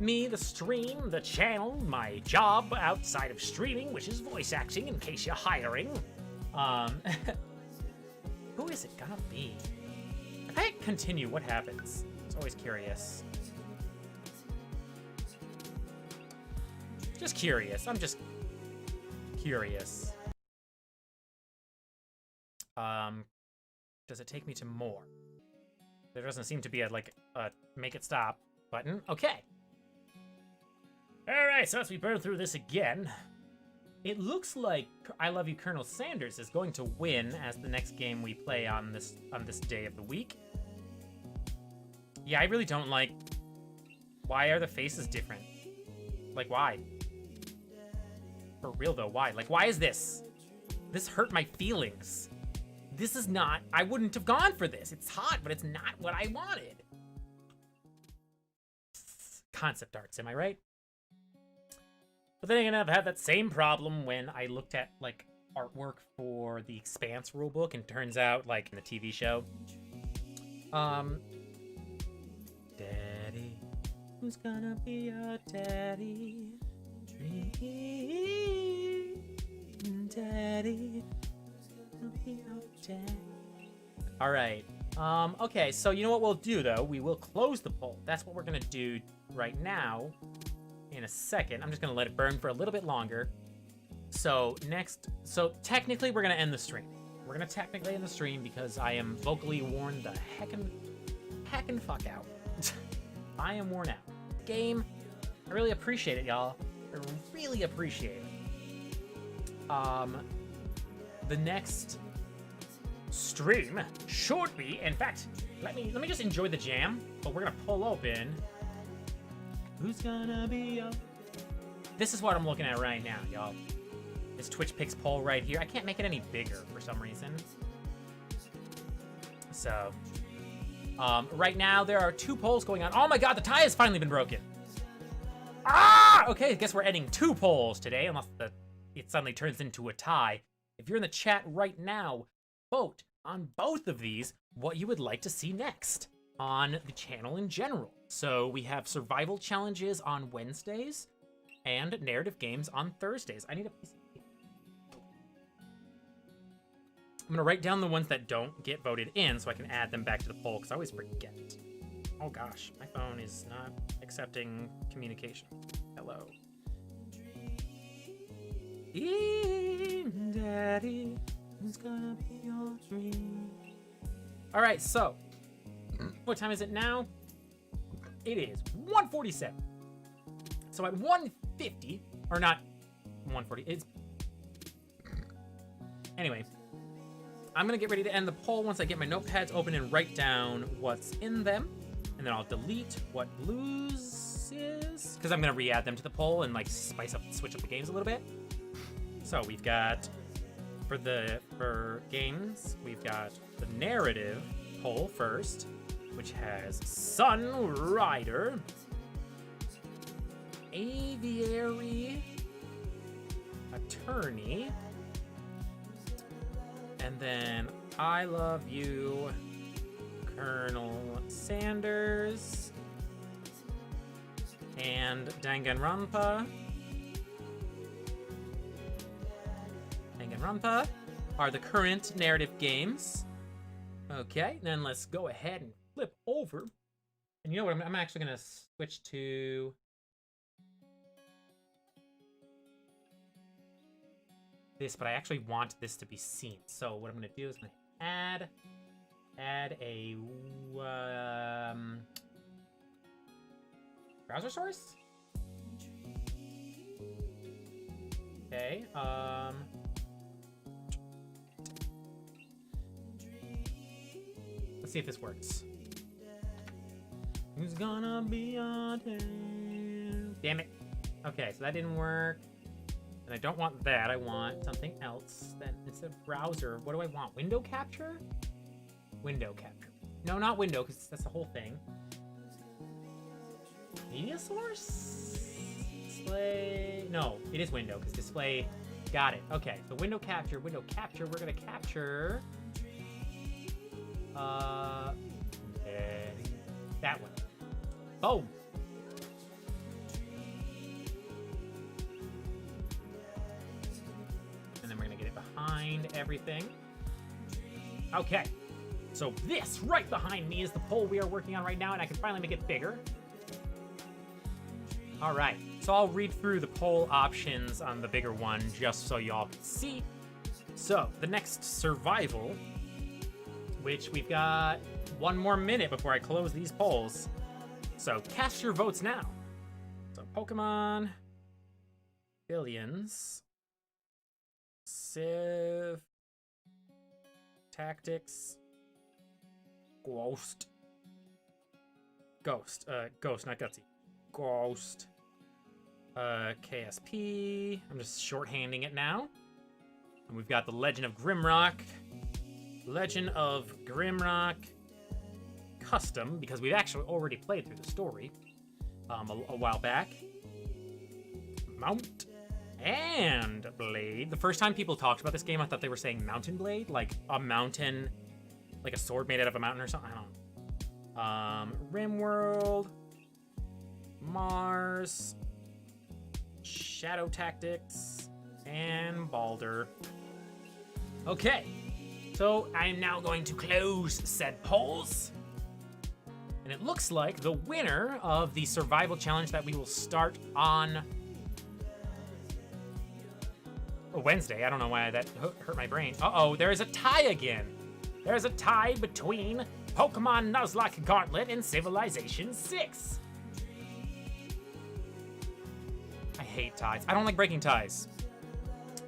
me, the stream, the channel, my job outside of streaming, which is voice acting in case you're hiring, who is it gonna be? If I continue, what happens? It's always curious. Just curious. I'm just curious. Does it take me to more? There doesn't seem to be a make it stop button. Okay. All right, so as we burn through this again, it looks like I Love You, Colonel Sanders is going to win as the next game we play on this day of the week. Yeah, I really don't like. Why are the faces different? Like, why? For real though, why? Like, why is this? This hurt my feelings. This is not, I wouldn't have gone for this. It's hot, but it's not what I wanted. Concept arts, am I right? But then again, I've had that same problem when I looked at, like, artwork for the Expanse rulebook, and turns out, like, in the TV show, Daddy, who's gonna be your daddy? Daddy. All right. Okay, so you know what we'll do, though? We will close the poll. That's what we're going to do right now in a second. I'm just going to let it burn for a little bit longer. So technically, we're going to end the stream. We're going to technically end the stream because I am vocally worn the heckin' fuck out. I am worn out. Game, I really appreciate it, y'all. I really appreciate it. The next stream should be, in fact, let me just enjoy the jam, but we're gonna pull open. Who's gonna be up? This is what I'm looking at right now, y'all. This Twitch Picks poll right here. I can't make it any bigger for some reason. So, Right now, there are 2 polls going on. Oh my god, the tie has finally been broken. Ah! Okay, I guess we're ending 2 polls today, unless it suddenly turns into a tie. If you're in the chat right now, vote on both of these what you would like to see next on the channel in general. So we have survival challenges on Wednesdays and narrative games on Thursdays. I need a piece of paper. I'm gonna write down the ones that don't get voted in so I can add them back to the poll, because I always forget. Oh gosh, my phone is not accepting communication. Hello. Daddy, it's gonna be your dream. All right, so what time is it now? It is 1:47. So at 1:50, or not 1:40, it's... Anyway, I'm gonna get ready to end the poll once I get my notepads open and write down what's in them. And then I'll delete what blues is, because I'm gonna re-add them to the poll and like switch up the games a little bit. So we've got, for games, we've got the narrative poll first, which has Sun Rider, Aviary Attorney, and then I Love You, Colonel Sanders, and Danganronpa. Danganronpa are the current narrative games. Okay, then let's go ahead and flip over. And you know what, I'm actually gonna switch to... this, but I actually want this to be seen. So what I'm gonna do is I'm gonna add a browser source. Okay. Let's see if this works. Who's gonna be on time? Damn it. Okay, so that didn't work. And I don't want that. I want something else. Then instead of browser, what do I want? Window capture? Window capture. No, not window, because that's the whole thing. Media source? Display. No, it is window, because display. Got it. Okay, so window capture. We're gonna capture. Okay. That one. Boom. And then we're gonna get it behind everything. Okay. So this right behind me is the poll we are working on right now, and I can finally make it bigger. All right, so I'll read through the poll options on the bigger one just so y'all can see. So the next survival, which we've got 1 more minute before I close these polls. So cast your votes now. So Pokemon, Billions, Civ, Tactics, Ghost, not Gutsy. Ghost, KSP. I'm just shorthanding it now. And we've got the Legend of Grimrock Custom, because we've actually already played through the story a while back. Mount and Blade. The first time people talked about this game, I thought they were saying Mountain Blade, like a mountain, like a sword made out of a mountain or something. I don't know. Rimworld, Mars, Shadow Tactics, and Baldur. Okay, so I am now going to close said polls. And it looks like the winner of the survival challenge that we will start on Wednesday. I don't know why that hurt my brain. Uh-oh, there is a tie again. There's a tie between Pokemon Nuzlocke Gauntlet and Civilization 6. I hate ties. I don't like breaking ties.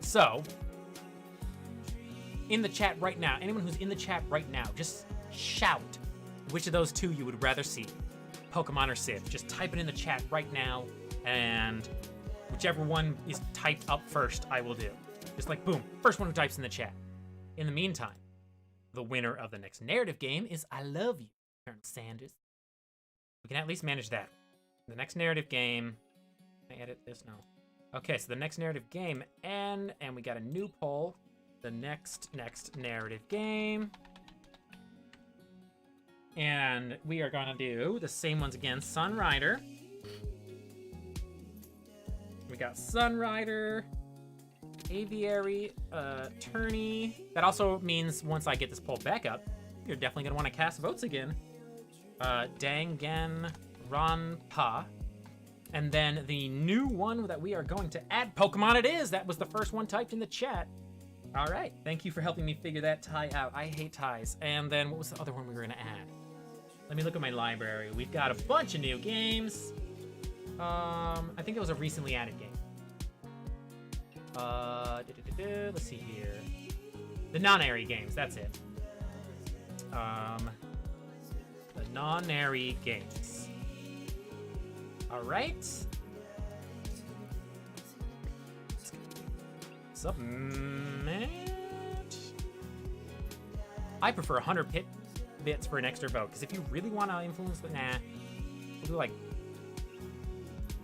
So, in the chat right now, anyone who's in the chat right now, just shout which of those two you would rather see, Pokemon or Civ. Just type it in the chat right now, and whichever one is typed up first, I will do. Just like, boom, first one who types in the chat. In the meantime, the winner of the next narrative game is I Love You, Colonel Sanders. We can at least manage that. The next narrative game. Can I edit this? No. Okay, so the next narrative game, and we got a new poll. The next narrative game. And we are gonna do the same ones again. Sunrider. We got Sunrider, Aviary, Tourney. That also means once I get this poll back up, you're definitely gonna want to cast votes again. Dangan Ranpa. And then the new one that we are going to add, Pokemon it is! That was the first one typed in the chat. All right, thank you for helping me figure that tie out. I hate ties. And then what was the other one we were gonna add? Let me look at my library. We've got a bunch of new games. I think it was a recently added game. Let's see here. The non-airy games, that's it. The non-airy games. All right. Submit. I prefer 100 bits for an extra vote, because if you really want to influence the, nah, we'll do like,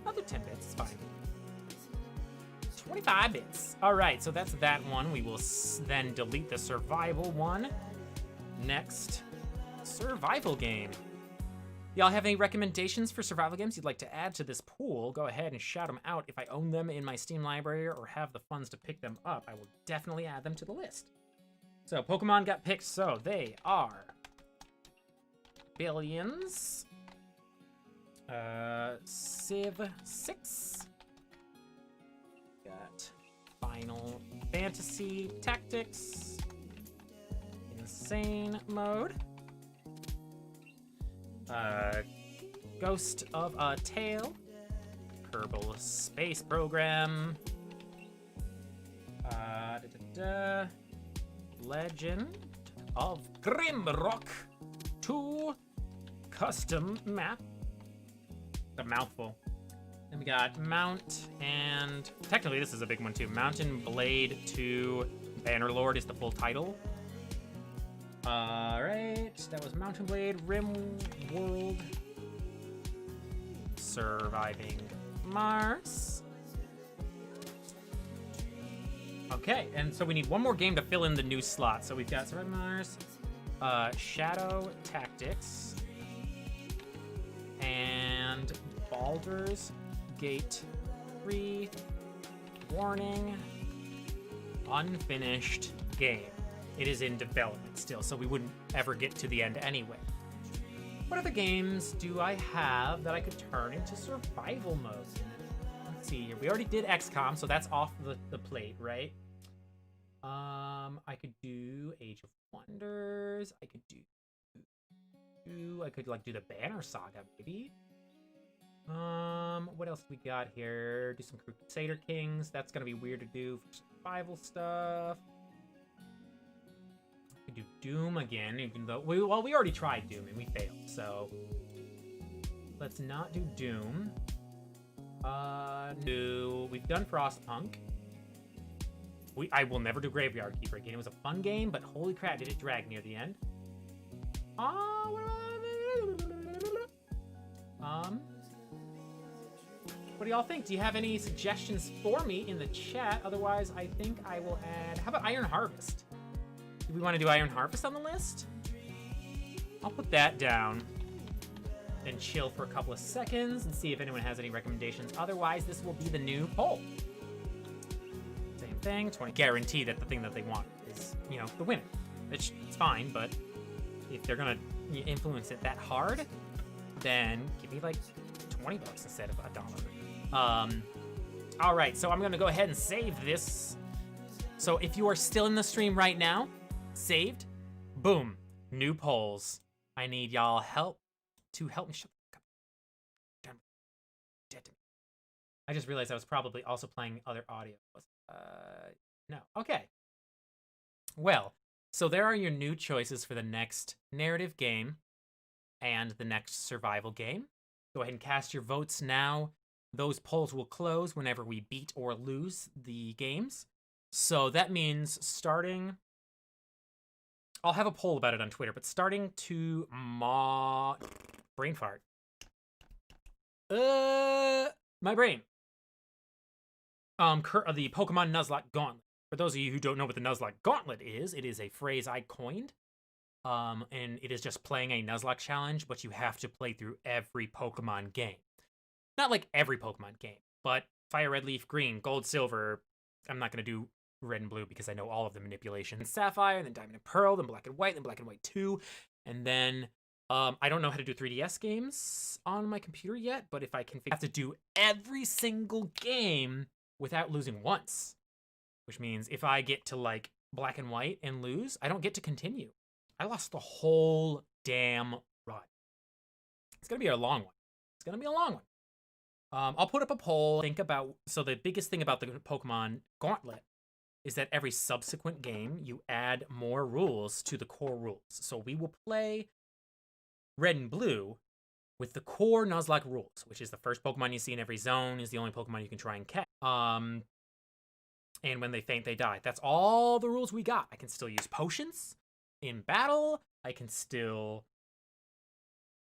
I'll do 10 bits, it's fine. 25 bits. All right, so that's that one. We will then delete the survival one. Next, survival game. Y'all have any recommendations for survival games you'd like to add to this pool? Go ahead and shout them out. If I own them in my Steam library or have the funds to pick them up, I will definitely add them to the list. So Pokemon got picked, so they are Billions, Civ 6, got Final Fantasy Tactics, Insane Mode, Ghost of a Tale, Kerbal Space Program, Legend of Grimrock 2 Custom Map. A mouthful. Then we got Mount, and technically this is a big one too. Mountain Blade 2 Bannerlord is the full title. Alright, that was Mountain Blade, Rim World, Surviving Mars. Okay, and so we need one more game to fill in the new slot. So we've got Surviving Mars, Shadow Tactics, and Baldur's Gate 3 Warning Unfinished Game. It is in development still, so we wouldn't ever get to the end anyway. What other games do I have that I could turn into survival mode? Let's see here. We already did XCOM, so that's off the plate, right? I could do Age of Wonders. I could do like do the Banner Saga maybe. What else we got here? Do some Crusader Kings. That's gonna be weird to do for survival stuff. We do Doom again, even though we already tried Doom and we failed. So let's not do Doom. We've done Frostpunk. I will never do Graveyard Keeper again. It was a fun game, but holy crap, did it drag near the end. What do y'all think? Do you have any suggestions for me in the chat? Otherwise, I think I will add... How about Iron Harvest? Do we want to do Iron Harvest on the list? I'll put that down. Then chill for a couple of seconds and see if anyone has any recommendations. Otherwise, this will be the new poll. Same thing. 20. Guarantee that the thing that they want is, you know, the winner. It's fine, but if they're gonna influence it that hard, then give me like $20 instead of $1. All right, so I'm gonna go ahead and save this. So if you are still in the stream right now, saved, boom, new polls. I need y'all help to help me shut the fuck up. Dead to me. I just realized I was probably also playing other audio. No, okay. Well, so there are your new choices for the next narrative game and the next survival game. Go ahead and cast your votes now. Those polls will close whenever we beat or lose the games. So that means starting... I'll have a poll about it on Twitter, but starting to brain fart. My brain. The Pokemon Nuzlocke Gauntlet. For those of you who don't know what the Nuzlocke Gauntlet is, it is a phrase I coined. And it is just playing a Nuzlocke challenge, but you have to play through every Pokemon game. Not like every Pokemon game, but Fire Red, Leaf Green, Gold, Silver. I'm not going to do Red and Blue because I know all of the manipulations. Sapphire, then Diamond and Pearl, then Black and White, then Black and White 2. And then I don't know how to do 3DS games on my computer yet, but if I can have to do every single game without losing once. Which means if I get to like Black and White and lose, I don't get to continue. I lost the whole damn run. It's going to be a long one. It's going to be a long one. I'll put up a poll. So the biggest thing about the Pokemon Gauntlet is that every subsequent game, you add more rules to the core rules. So we will play Red and Blue with the core Nuzlocke rules, which is the first Pokemon you see in every zone is the only Pokemon you can try and catch. And when they faint, they die. That's all the rules we got. I can still use potions in battle. I can still...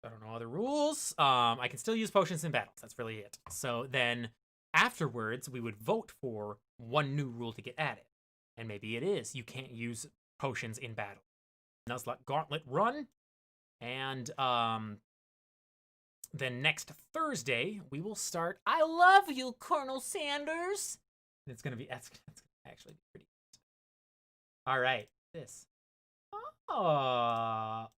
I don't know other rules. I can still use potions in battles. That's really it. So then afterwards, we would vote for one new rule to get added. And maybe it is you can't use potions in battle. Nuzlocke Gauntlet run. And then next Thursday, we will start I Love You, Colonel Sanders. And it's going to be that's gonna actually be pretty good. All right. This. Oh,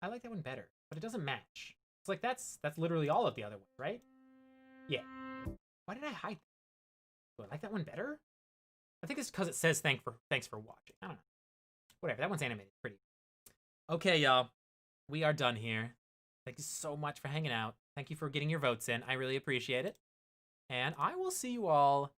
I like that one better, but it doesn't match. It's like that's literally all of the other ones, right? Yeah. Why did I hide that? Do I like that one better? I think it's because it says thanks for watching. I don't know. Whatever. That one's animated pretty. Okay, y'all. We are done here. Thank you so much for hanging out. Thank you for getting your votes in. I really appreciate it. And I will see you all